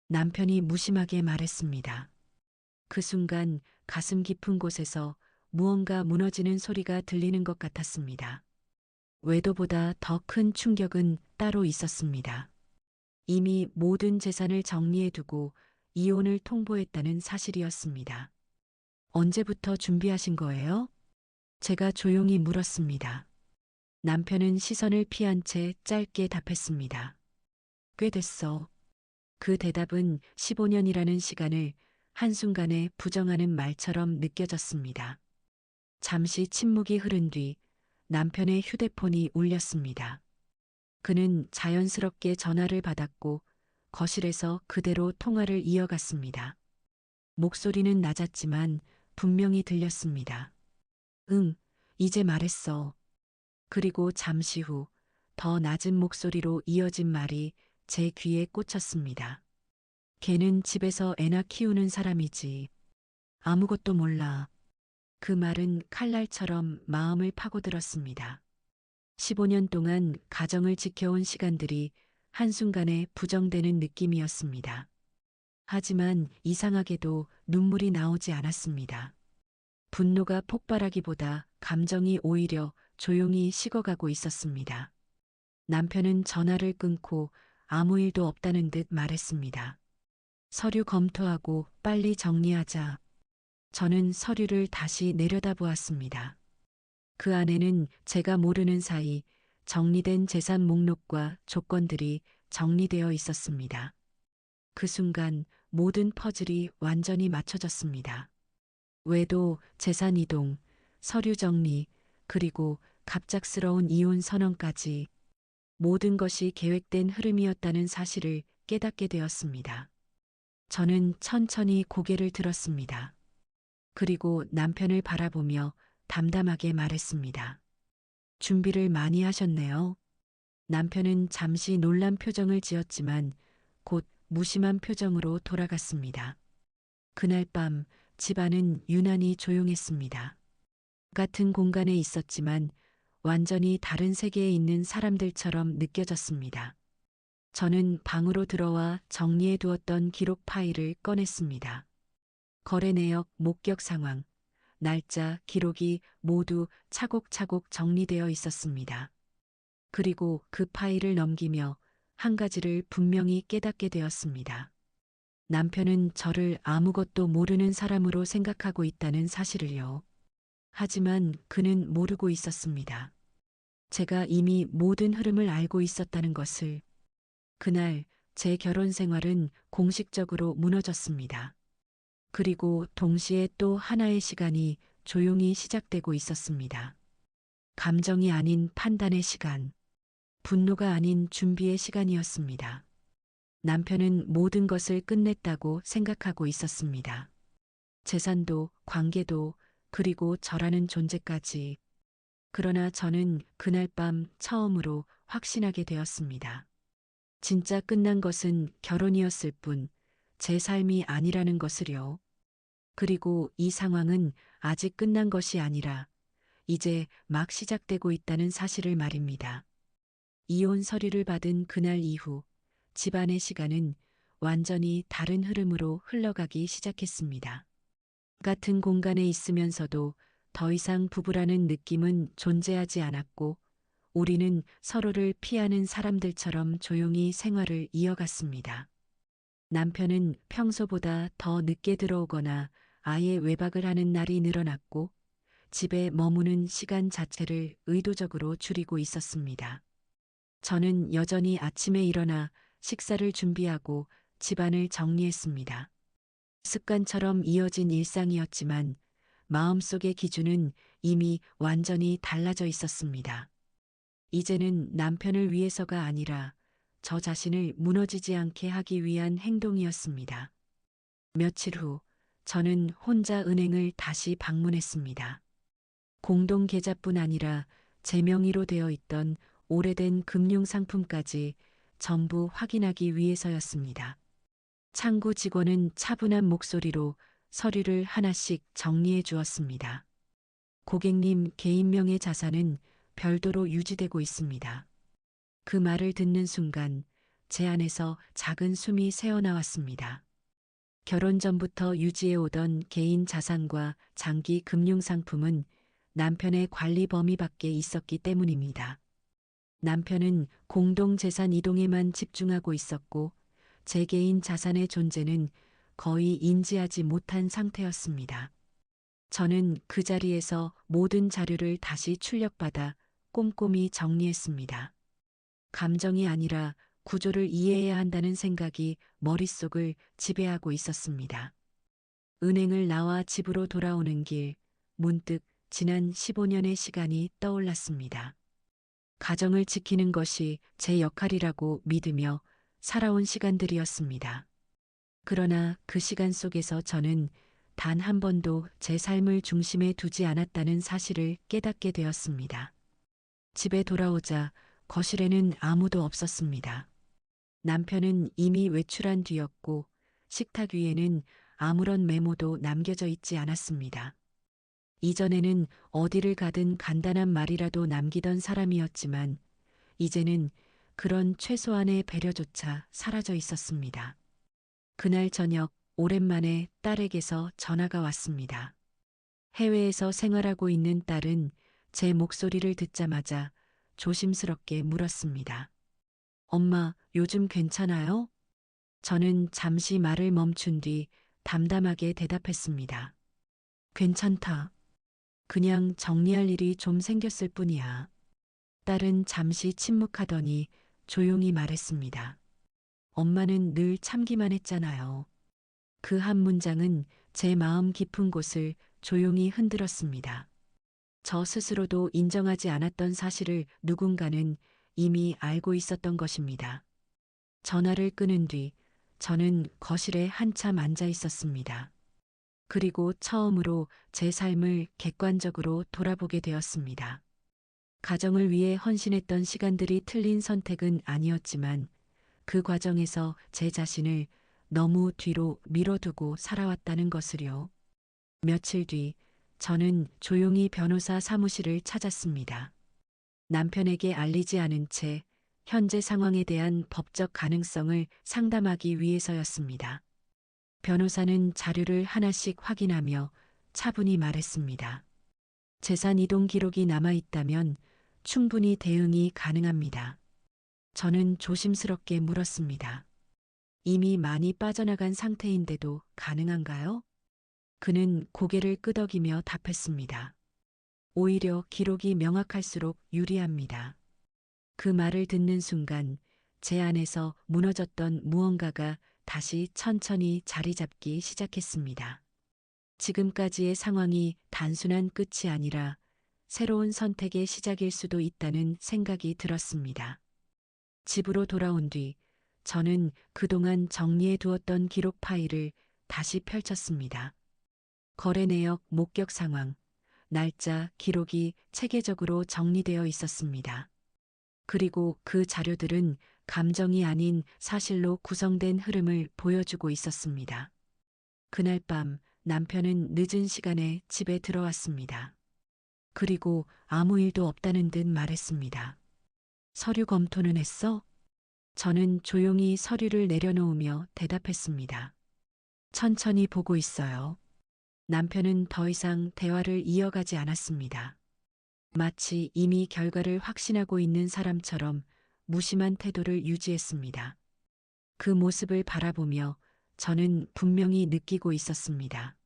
남편이 무심하게 말했습니다. 그 순간 가슴 깊은 곳에서 무언가 무너지는 소리가 들리는 것 같았습니다. 외도보다 더 큰 충격은 따로 있었습니다. 이미 모든 재산을 정리해두고 이혼을 통보했다는 사실이었습니다. 언제부터 준비하신 거예요? 제가 조용히 물었습니다. 남편은 시선을 피한 채 짧게 답했습니다. 꽤 됐어. 그 대답은 15년이라는 시간을 한순간에 부정하는 말처럼 느껴졌습니다. 잠시 침묵이 흐른 뒤 남편의 휴대폰이 울렸습니다. 그는 자연스럽게 전화를 받았고 거실에서 그대로 통화를 이어갔습니다. 목소리는 낮았지만 분명히 들렸습니다. 응, 이제 말했어. 그리고 잠시 후 더 낮은 목소리로 이어진 말이 제 귀에 꽂혔습니다. 걔는 집에서 애나 키우는 사람이지. 아무것도 몰라. 그 말은 칼날처럼 마음을 파고들었습니다. 15년 동안 가정을 지켜온 시간들이 한순간에 부정되는 느낌이었습니다. 하지만 이상하게도 눈물이 나오지 않았습니다. 분노가 폭발하기보다 감정이 오히려 조용히 식어가고 있었습니다. 남편은 전화를 끊고 아무 일도 없다는 듯 말했습니다. 서류 검토하고 빨리 정리하자. 저는 서류를 다시 내려다보았습니다. 그 안에는 제가 모르는 사이 정리된 재산 목록과 조건들이 정리되어 있었습니다. 그 순간 모든 퍼즐이 완전히 맞춰졌습니다. 외도, 재산 이동, 서류 정리, 그리고 갑작스러운 이혼 선언까지 모든 것이 계획된 흐름이었다는 사실을 깨닫게 되었습니다. 저는 천천히 고개를 들었습니다. 그리고 남편을 바라보며 담담하게 말했습니다. 준비를 많이 하셨네요. 남편은 잠시 놀란 표정을 지었지만 곧 무심한 표정으로 돌아갔습니다. 그날 밤 집안은 유난히 조용했습니다. 같은 공간에 있었지만 완전히 다른 세계에 있는 사람들처럼 느껴졌습니다. 저는 방으로 들어와 정리해 두었던 기록 파일을 꺼냈습니다. 거래 내역, 목격 상황, 날짜, 기록이 모두 차곡차곡 정리되어 있었습니다. 그리고 그 파일을 넘기며 한 가지를 분명히 깨닫게 되었습니다. 남편은 저를 아무것도 모르는 사람으로 생각하고 있다는 사실을요. 하지만 그는 모르고 있었습니다. 제가 이미 모든 흐름을 알고 있었다는 것을. 그날 제 결혼 생활은 공식적으로 무너졌습니다. 그리고 동시에 또 하나의 시간이 조용히 시작되고 있었습니다. 감정이 아닌 판단의 시간, 분노가 아닌 준비의 시간이었습니다. 남편은 모든 것을 끝냈다고 생각하고 있었습니다. 재산도, 관계도, 그리고 저라는 존재까지. 그러나 저는 그날 밤 처음으로 확신하게 되었습니다. 진짜 끝난 것은 결혼이었을 뿐, 제 삶이 아니라는 것을요. 그리고 이 상황은 아직 끝난 것이 아니라 이제 막 시작되고 있다는 사실을 말입니다. 이혼 서류를 받은 그날 이후 집안의 시간은 완전히 다른 흐름으로 흘러가기 시작했습니다. 같은 공간에 있으면서도 더 이상 부부라는 느낌은 존재하지 않았고 우리는 서로를 피하는 사람들처럼 조용히 생활을 이어갔습니다. 남편은 평소보다 더 늦게 들어오거나 아예 외박을 하는 날이 늘어났고 집에 머무는 시간 자체를 의도적으로 줄이고 있었습니다. 저는 여전히 아침에 일어나 식사를 준비하고 집안을 정리했습니다. 습관처럼 이어진 일상이었지만 마음속의 기준은 이미 완전히 달라져 있었습니다. 이제는 남편을 위해서가 아니라 저 자신을 무너지지 않게 하기 위한 행동이었습니다. 며칠 후 저는 혼자 은행을 다시 방문했습니다. 공동 계좌뿐 아니라 제 명의로 되어 있던 오래된 금융상품까지 전부 확인하기 위해서였습니다. 창구 직원은 차분한 목소리로 서류를 하나씩 정리해 주었습니다. 고객님 개인명의 자산은 별도로 유지되고 있습니다. 그 말을 듣는 순간 제 안에서 작은 숨이 새어나왔습니다. 결혼 전부터 유지해 오던 개인 자산과 장기 금융상품은 남편의 관리 범위 밖에 있었기 때문입니다. 남편은 공동재산 이동에만 집중하고 있었고 제 개인 자산의 존재는 거의 인지하지 못한 상태였습니다. 저는 그 자리에서 모든 자료를 다시 출력받아 꼼꼼히 정리했습니다. 감정이 아니라 구조를 이해해야 한다는 생각이 머릿속을 지배하고 있었습니다. 은행을 나와 집으로 돌아오는 길, 문득 지난 15년의 시간이 떠올랐습니다. 가정을 지키는 것이 제 역할이라고 믿으며 살아온 시간들이었습니다. 그러나 그 시간 속에서 저는 단 한 번도 제 삶을 중심에 두지 않았다는 사실을 깨닫게 되었습니다. 집에 돌아오자 거실에는 아무도 없었습니다. 남편은 이미 외출한 뒤였고 식탁 위에는 아무런 메모도 남겨져 있지 않았습니다. 이전에는 어디를 가든 간단한 말이라도 남기던 사람이었지만 이제는 그런 최소한의 배려조차 사라져 있었습니다. 그날 저녁 오랜만에 딸에게서 전화가 왔습니다. 해외에서 생활하고 있는 딸은 제 목소리를 듣자마자 조심스럽게 물었습니다. 엄마, 요즘 괜찮아요? 저는 잠시 말을 멈춘 뒤 담담하게 대답했습니다. 괜찮다. 그냥 정리할 일이 좀 생겼을 뿐이야. 딸은 잠시 침묵하더니 조용히 말했습니다. 엄마는 늘 참기만 했잖아요. 그 한 문장은 제 마음 깊은 곳을 조용히 흔들었습니다. 저 스스로도 인정하지 않았던 사실을 누군가는 이미 알고 있었던 것입니다. 전화를 끊은 뒤 저는 거실에 한참 앉아 있었습니다. 그리고 처음으로 제 삶을 객관적으로 돌아보게 되었습니다. 가정을 위해 헌신했던 시간들이 틀린 선택은 아니었지만 그 과정에서 제 자신을 너무 뒤로 밀어두고 살아왔다는 것을요. 며칠 뒤 저는 조용히 변호사 사무실을 찾았습니다. 남편에게 알리지 않은 채 현재 상황에 대한 법적 가능성을 상담하기 위해서였습니다. 변호사는 자료를 하나씩 확인하며 차분히 말했습니다. 재산 이동 기록이 남아 있다면 충분히 대응이 가능합니다. 저는 조심스럽게 물었습니다. 이미 많이 빠져나간 상태인데도 가능한가요? 그는 고개를 끄덕이며 답했습니다. 오히려 기록이 명확할수록 유리합니다. 그 말을 듣는 순간 제 안에서 무너졌던 무언가가 다시 천천히 자리 잡기 시작했습니다. 지금까지의 상황이 단순한 끝이 아니라 새로운 선택의 시작일 수도 있다는 생각이 들었습니다. 집으로 돌아온 뒤 저는 그동안 정리해 두었던 기록 파일을 다시 펼쳤습니다. 거래 내역, 목격 상황, 날짜, 기록이 체계적으로 정리되어 있었습니다. 그리고 그 자료들은 감정이 아닌 사실로 구성된 흐름을 보여주고 있었습니다. 그날 밤 남편은 늦은 시간에 집에 들어왔습니다. 그리고 아무 일도 없다는 듯 말했습니다. 서류 검토는 했어? 저는 조용히 서류를 내려놓으며 대답했습니다. 천천히 보고 있어요. 남편은 더 이상 대화를 이어가지 않았습니다. 마치 이미 결과를 확신하고 있는 사람처럼 무심한 태도를 유지했습니다. 그 모습을 바라보며 저는 분명히 느끼고 있었습니다.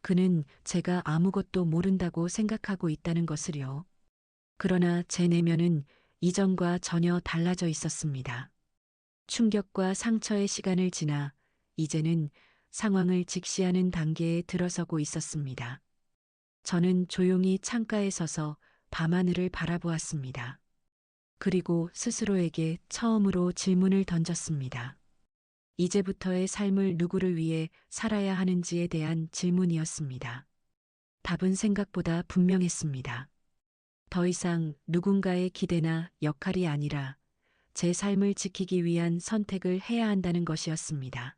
그는 제가 아무것도 모른다고 생각하고 있다는 것을요. 그러나 제 내면은 이전과 전혀 달라져 있었습니다. 충격과 상처의 시간을 지나 이제는 상황을 직시하는 단계에 들어서고 있었습니다. 저는 조용히 창가에 서서 밤하늘을 바라보았습니다. 그리고 스스로에게 처음으로 질문을 던졌습니다. 이제부터의 삶을 누구를 위해 살아야 하는지에 대한 질문이었습니다. 답은 생각보다 분명했습니다. 더 이상 누군가의 기대나 역할이 아니라 제 삶을 지키기 위한 선택을 해야 한다는 것이었습니다.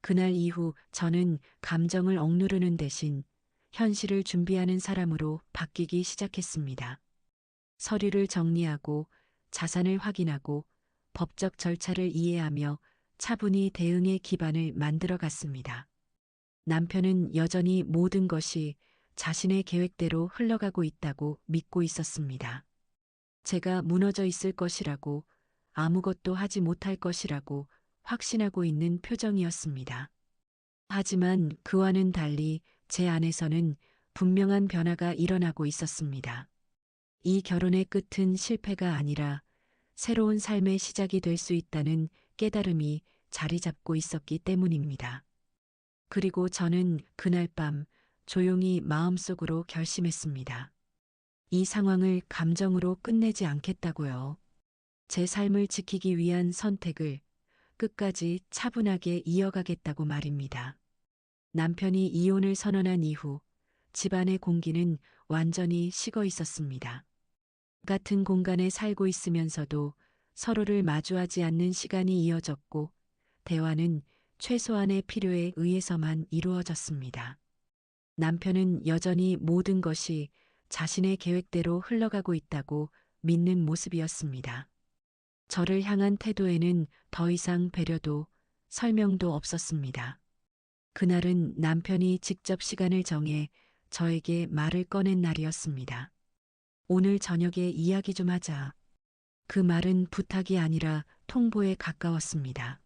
그날 이후 저는 감정을 억누르는 대신 현실을 준비하는 사람으로 바뀌기 시작했습니다. 서류를 정리하고 자산을 확인하고 법적 절차를 이해하며 차분히 대응의 기반을 만들어 갔습니다. 남편은 여전히 모든 것이 자신의 계획대로 흘러가고 있다고 믿고 있었습니다. 제가 무너져 있을 것이라고, 아무것도 하지 못할 것이라고 확신하고 있는 표정이었습니다. 하지만 그와는 달리 제 안에서는 분명한 변화가 일어나고 있었습니다. 이 결혼의 끝은 실패가 아니라 새로운 삶의 시작이 될 수 있다는 깨달음이 자리 잡고 있었기 때문입니다. 그리고 저는 그날 밤 조용히 마음속으로 결심했습니다. 이 상황을 감정으로 끝내지 않겠다고요. 제 삶을 지키기 위한 선택을 끝까지 차분하게 이어가겠다고 말입니다. 남편이 이혼을 선언한 이후 집안의 공기는 완전히 식어 있었습니다. 같은 공간에 살고 있으면서도 서로를 마주하지 않는 시간이 이어졌고 대화는 최소한의 필요에 의해서만 이루어졌습니다. 남편은 여전히 모든 것이 자신의 계획대로 흘러가고 있다고 믿는 모습이었습니다. 저를 향한 태도에는 더 이상 배려도 설명도 없었습니다. 그날은 남편이 직접 시간을 정해 저에게 말을 꺼낸 날이었습니다. 오늘 저녁에 이야기 좀 하자. 그 말은 부탁이 아니라 통보에 가까웠습니다.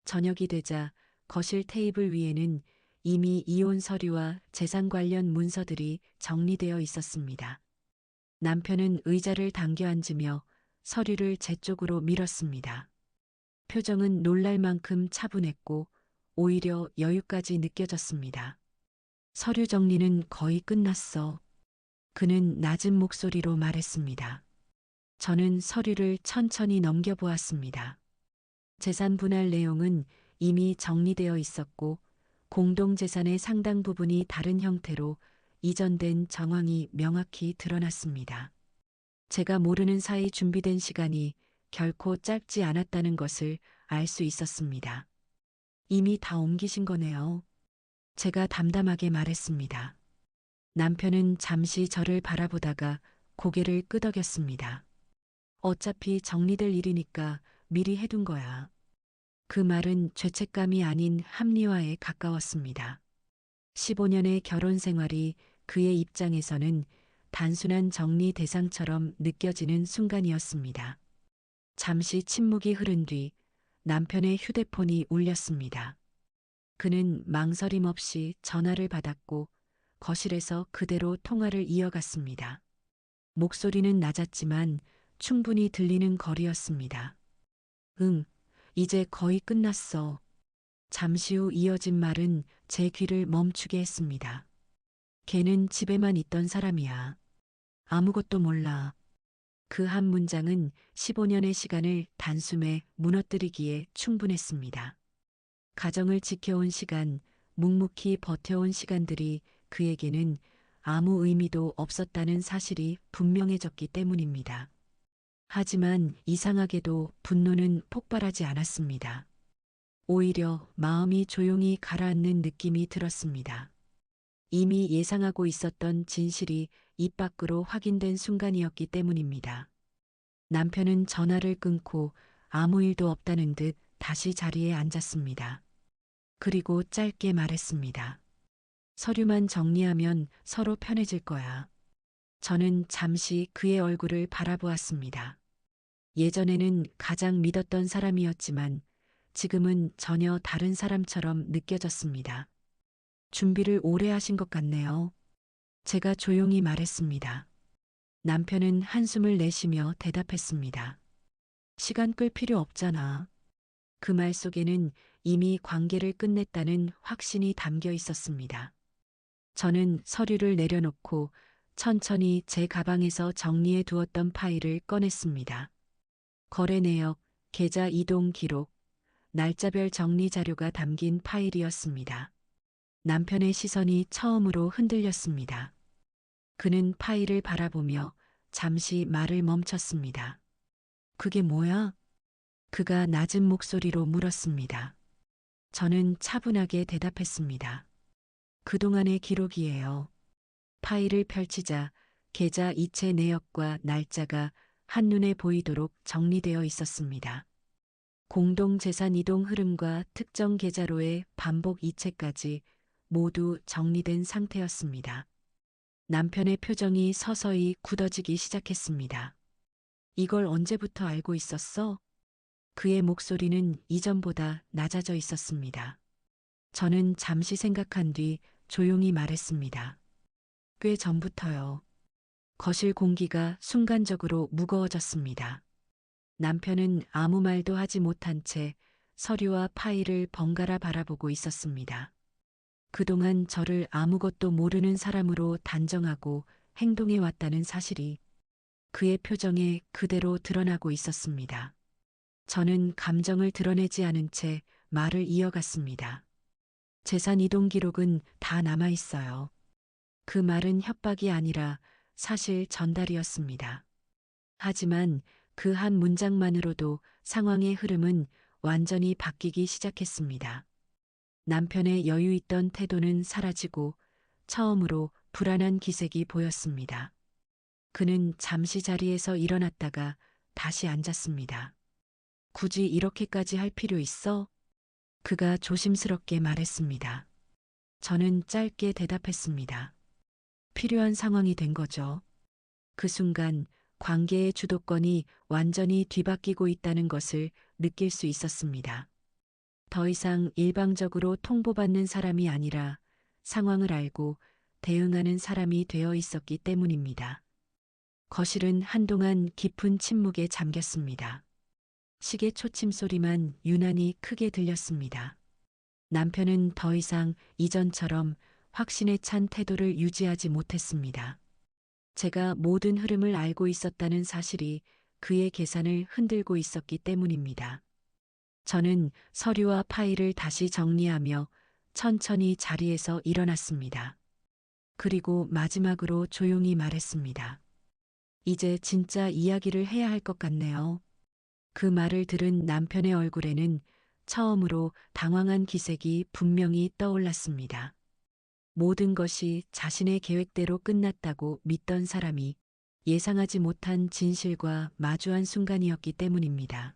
저녁이 되자 거실 테이블 위에는 이미 이혼 서류와 재산 관련 문서들이 정리되어 있었습니다. 남편은 의자를 당겨 앉으며 서류를 제 쪽으로 밀었습니다. 표정은 놀랄 만큼 차분했고 오히려 여유까지 느껴졌습니다. 서류 정리는 거의 끝났어. 그는 낮은 목소리로 말했습니다. 저는 서류를 천천히 넘겨보았습니다. 재산 분할 내용은 이미 정리되어 있었고 공동재산의 상당 부분이 다른 형태로 이전된 정황이 명확히 드러났습니다. 제가 모르는 사이 준비된 시간이 결코 짧지 않았다는 것을 알 수 있었습니다. 이미 다 옮기신 거네요. 제가 담담하게 말했습니다. 남편은 잠시 저를 바라보다가 고개를 끄덕였습니다. 어차피 정리될 일이니까 미리 해둔 거야. 그 말은 죄책감이 아닌 합리화에 가까웠습니다. 15년의 결혼 생활이 그의 입장에서는 단순한 정리 대상처럼 느껴지는 순간이었습니다. 잠시 침묵이 흐른 뒤 남편의 휴대폰이 울렸습니다. 그는 망설임 없이 전화를 받았고 거실에서 그대로 통화를 이어갔습니다. 목소리는 낮았지만 충분히 들리는 거리였습니다. 응, 이제 거의 끝났어. 잠시 후 이어진 말은 제 귀를 멈추게 했습니다. 걔는 집에만 있던 사람이야. 아무것도 몰라. 그 한 문장은 15년의 시간을 단숨에 무너뜨리기에 충분했습니다. 가정을 지켜온 시간, 묵묵히 버텨온 시간들이 그에게는 아무 의미도 없었다는 사실이 분명해졌기 때문입니다. 하지만 이상하게도 분노는 폭발하지 않았습니다. 오히려 마음이 조용히 가라앉는 느낌이 들었습니다. 이미 예상하고 있었던 진실이 입 밖으로 확인된 순간이었기 때문입니다. 남편은 전화를 끊고 아무 일도 없다는 듯 다시 자리에 앉았습니다. 그리고 짧게 말했습니다. 서류만 정리하면 서로 편해질 거야. 저는 잠시 그의 얼굴을 바라보았습니다. 예전에는 가장 믿었던 사람이었지만 지금은 전혀 다른 사람처럼 느껴졌습니다. 준비를 오래 하신 것 같네요. 제가 조용히 말했습니다. 남편은 한숨을 내쉬며 대답했습니다. 시간 끌 필요 없잖아. 그 말 속에는 이미 관계를 끝냈다는 확신이 담겨 있었습니다. 저는 서류를 내려놓고 천천히 제 가방에서 정리해 두었던 파일을 꺼냈습니다. 거래 내역, 계좌 이동 기록, 날짜별 정리 자료가 담긴 파일이었습니다. 남편의 시선이 처음으로 흔들렸습니다. 그는 파일을 바라보며 잠시 말을 멈췄습니다. 그게 뭐야? 그가 낮은 목소리로 물었습니다. 저는 차분하게 대답했습니다. 그동안의 기록이에요. 파일을 펼치자 계좌 이체 내역과 날짜가 한눈에 보이도록 정리되어 있었습니다. 공동재산 이동 흐름과 특정 계좌로의 반복 이체까지 모두 정리된 상태였습니다. 남편의 표정이 서서히 굳어지기 시작했습니다. 이걸 언제부터 알고 있었어? 그의 목소리는 이전보다 낮아져 있었습니다. 저는 잠시 생각한 뒤 조용히 말했습니다. 꽤 전부터요. 거실 공기가 순간적으로 무거워졌습니다. 남편은 아무 말도 하지 못한 채 서류와 파일을 번갈아 바라보고 있었습니다. 그동안 저를 아무것도 모르는 사람으로 단정하고 행동해 왔다는 사실이 그의 표정에 그대로 드러나고 있었습니다. 저는 감정을 드러내지 않은 채 말을 이어갔습니다. 재산 이동 기록은 다 남아 있어요. 그 말은 협박이 아니라 사실 전달이었습니다. 하지만 그 한 문장만으로도 상황의 흐름은 완전히 바뀌기 시작했습니다. 남편의 여유 있던 태도는 사라지고 처음으로 불안한 기색이 보였습니다. 그는 잠시 자리에서 일어났다가 다시 앉았습니다. 굳이 이렇게까지 할 필요 있어? 그가 조심스럽게 말했습니다. 저는 짧게 대답했습니다. 필요한 상황이 된 거죠. 그 순간 관계의 주도권이 완전히 뒤바뀌고 있다는 것을 느낄 수 있었습니다. 더 이상 일방적으로 통보받는 사람이 아니라 상황을 알고 대응하는 사람이 되어 있었기 때문입니다. 거실은 한동안 깊은 침묵에 잠겼습니다. 시계 초침 소리만 유난히 크게 들렸습니다. 남편은 더 이상 이전처럼 확신에 찬 태도를 유지하지 못했습니다. 제가 모든 흐름을 알고 있었다는 사실이 그의 계산을 흔들고 있었기 때문입니다. 저는 서류와 파일을 다시 정리하며 천천히 자리에서 일어났습니다. 그리고 마지막으로 조용히 말했습니다. 이제 진짜 이야기를 해야 할 것 같네요. 그 말을 들은 남편의 얼굴에는 처음으로 당황한 기색이 분명히 떠올랐습니다. 모든 것이 자신의 계획대로 끝났다고 믿던 사람이 예상하지 못한 진실과 마주한 순간이었기 때문입니다.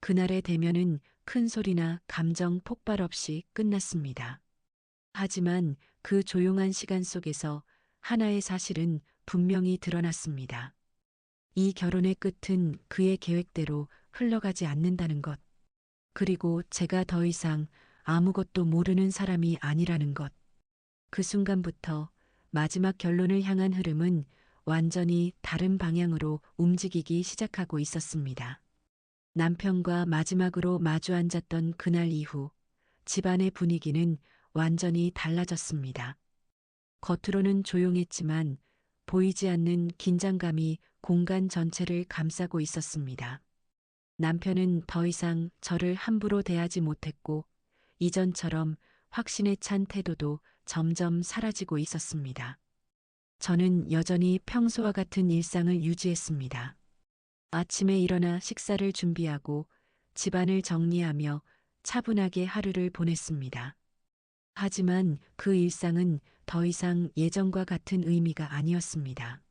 그날의 대면은 큰 소리나 감정 폭발 없이 끝났습니다. 하지만 그 조용한 시간 속에서 하나의 사실은 분명히 드러났습니다. 이 결혼의 끝은 그의 계획대로 흘러가지 않는다는 것. 그리고 제가 더 이상 아무것도 모르는 사람이 아니라는 것. 그 순간부터 마지막 결론을 향한 흐름은 완전히 다른 방향으로 움직이기 시작하고 있었습니다. 남편과 마지막으로 마주 앉았던 그날 이후 집안의 분위기는 완전히 달라졌습니다. 겉으로는 조용했지만 보이지 않는 긴장감이 공간 전체를 감싸고 있었습니다. 남편은 더 이상 저를 함부로 대하지 못했고 이전처럼 확신에 찬 태도도 점점 사라지고 있었습니다. 저는 여전히 평소와 같은 일상을 유지했습니다. 아침에 일어나 식사를 준비하고 집안을 정리하며 차분하게 하루를 보냈습니다. 하지만 그 일상은 더 이상 예전과 같은 의미가 아니었습니다.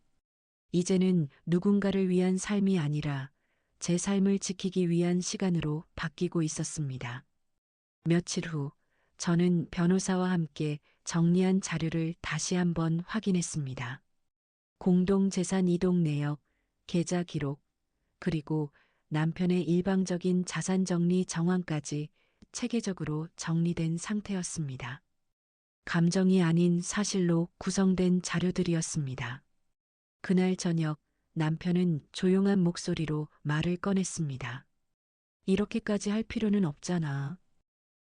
이제는 누군가를 위한 삶이 아니라 제 삶을 지키기 위한 시간으로 바뀌고 있었습니다. 며칠 후, 저는 변호사와 함께 정리한 자료를 다시 한번 확인했습니다. 공동재산 이동 내역, 계좌 기록, 그리고 남편의 일방적인 자산 정리 정황까지 체계적으로 정리된 상태였습니다. 감정이 아닌 사실로 구성된 자료들이었습니다. 그날 저녁 남편은 조용한 목소리로 말을 꺼냈습니다. 이렇게까지 할 필요는 없잖아.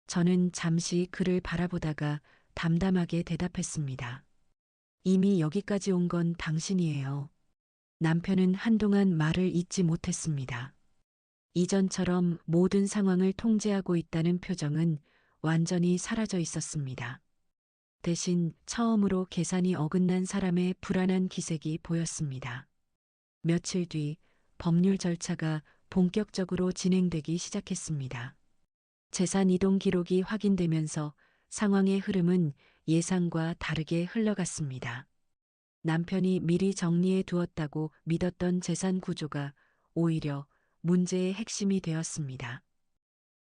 저는 잠시 그를 바라보다가 담담하게 대답했습니다. 이미 여기까지 온 건 당신이에요. 남편은 한동안 말을 잇지 못했습니다. 이전처럼 모든 상황을 통제하고 있다는 표정은 완전히 사라져 있었습니다. 대신 처음으로 계산이 어긋난 사람의 불안한 기색이 보였습니다. 며칠 뒤 법률 절차가 본격적으로 진행되기 시작했습니다. 재산 이동 기록이 확인되면서 상황의 흐름은 예상과 다르게 흘러갔습니다. 남편이 미리 정리해 두었다고 믿었던 재산 구조가 오히려 문제의 핵심이 되었습니다.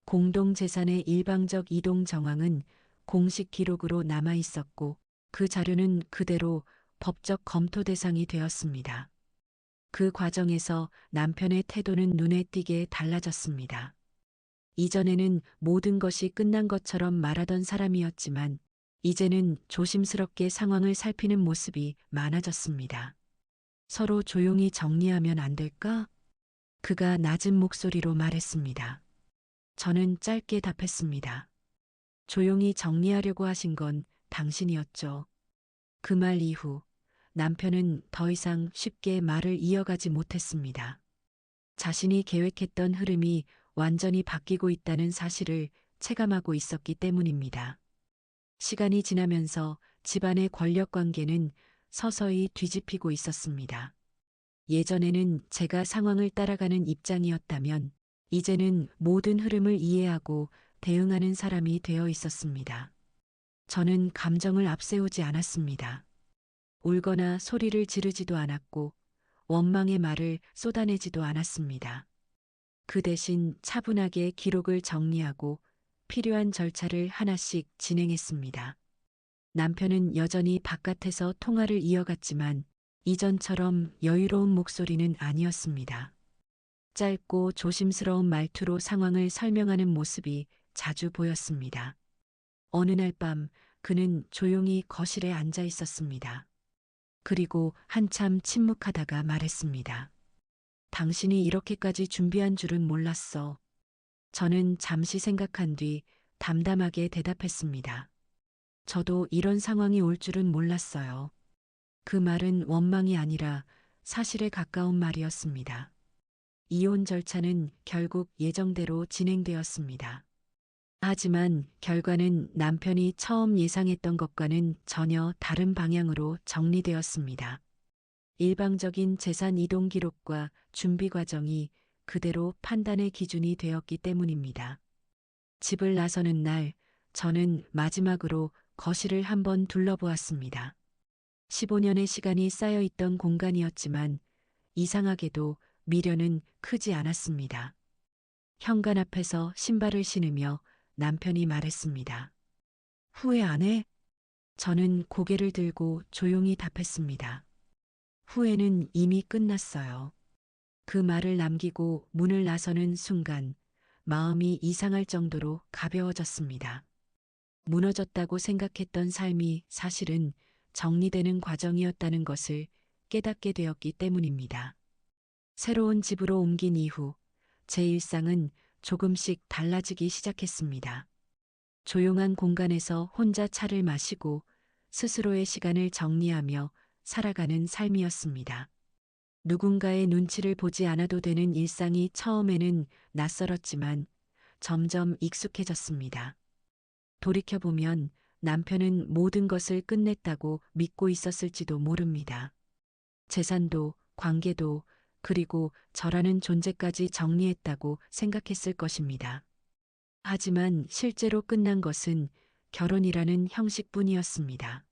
공동재산의 일방적 이동 정황은 공식 기록으로 남아 있었고 그 자료는 그대로 법적 검토 대상이 되었습니다. 그 과정에서 남편의 태도는 눈에 띄게 달라졌습니다. 이전에는 모든 것이 끝난 것처럼 말하던 사람이었지만 이제는 조심스럽게 상황을 살피는 모습이 많아졌습니다. 서로 조용히 정리하면 안 될까? 그가 낮은 목소리로 말했습니다. 저는 짧게 답했습니다. 조용히 정리하려고 하신 건 당신이었죠. 그 말 이후 남편은 더 이상 쉽게 말을 이어가지 못했습니다. 자신이 계획했던 흐름이 완전히 바뀌고 있다는 사실을 체감하고 있었기 때문입니다. 시간이 지나면서 집안의 권력 관계는 서서히 뒤집히고 있었습니다. 예전에는 제가 상황을 따라가는 입장이었다면 이제는 모든 흐름을 이해하고 대응하는 사람이 되어 있었습니다. 저는 감정을 앞세우지 않았습니다. 울거나 소리를 지르지도 않았고 원망의 말을 쏟아내지도 않았습니다. 그 대신 차분하게 기록을 정리하고 필요한 절차를 하나씩 진행했습니다. 남편은 여전히 바깥에서 통화를 이어갔지만 이전처럼 여유로운 목소리는 아니었습니다. 짧고 조심스러운 말투로 상황을 설명하는 모습이 자주 보였습니다. 어느 날 밤 그는 조용히 거실에 앉아 있었습니다. 그리고 한참 침묵하다가 말했습니다. 당신이 이렇게까지 준비한 줄은 몰랐어. 저는 잠시 생각한 뒤 담담하게 대답했습니다. 저도 이런 상황이 올 줄은 몰랐어요. 그 말은 원망이 아니라 사실에 가까운 말이었습니다. 이혼 절차는 결국 예정대로 진행되었습니다. 하지만 결과는 남편이 처음 예상했던 것과는 전혀 다른 방향으로 정리되었습니다. 일방적인 재산 이동 기록과 준비 과정이 그대로 판단의 기준이 되었기 때문입니다. 집을 나서는 날 저는 마지막으로 거실을 한번 둘러보았습니다. 15년의 시간이 쌓여 있던 공간이었지만 이상하게도 미련은 크지 않았습니다. 현관 앞에서 신발을 신으며 남편이 말했습니다. 후회 안 해? 저는 고개를 들고 조용히 답했습니다. 후회는 이미 끝났어요. 그 말을 남기고 문을 나서는 순간 마음이 이상할 정도로 가벼워졌습니다. 무너졌다고 생각했던 삶이 사실은 정리되는 과정이었다는 것을 깨닫게 되었기 때문입니다. 새로운 집으로 옮긴 이후 제 일상은 조금씩 달라지기 시작했습니다. 조용한 공간에서 혼자 차를 마시고 스스로의 시간을 정리하며 살아가는 삶이었습니다. 누군가의 눈치를 보지 않아도 되는 일상이 처음에는 낯설었지만 점점 익숙해졌습니다. 돌이켜보면 남편은 모든 것을 끝냈다고 믿고 있었을지도 모릅니다. 재산도, 관계도, 그리고 저라는 존재까지 정리했다고 생각했을 것입니다. 하지만 실제로 끝난 것은 결혼이라는 형식뿐이었습니다.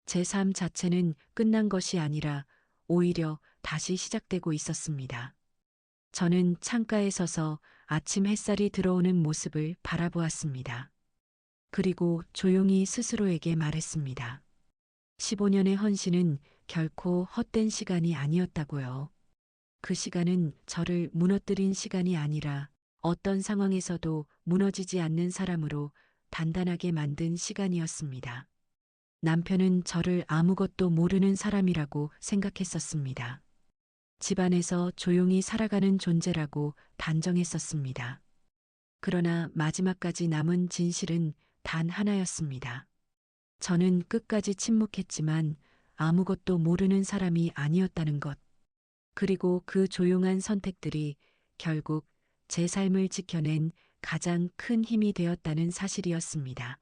제 삶 자체는 끝난 것이 아니라 오히려 다시 시작되고 있었습니다. 저는 창가에 서서 아침 햇살이 들어오는 모습을 바라보았습니다. 그리고 조용히 스스로에게 말했습니다. 15년의 헌신은 결코 헛된 시간이 아니었다고요. 그 시간은 저를 무너뜨린 시간이 아니라 어떤 상황에서도 무너지지 않는 사람으로 단단하게 만든 시간이었습니다. 남편은 저를 아무것도 모르는 사람이라고 생각했었습니다. 집안에서 조용히 살아가는 존재라고 단정했었습니다. 그러나 마지막까지 남은 진실은 단 하나였습니다. 저는 끝까지 침묵했지만 아무것도 모르는 사람이 아니었다는 것. 그리고 그 조용한 선택들이 결국 제 삶을 지켜낸 가장 큰 힘이 되었다는 사실이었습니다.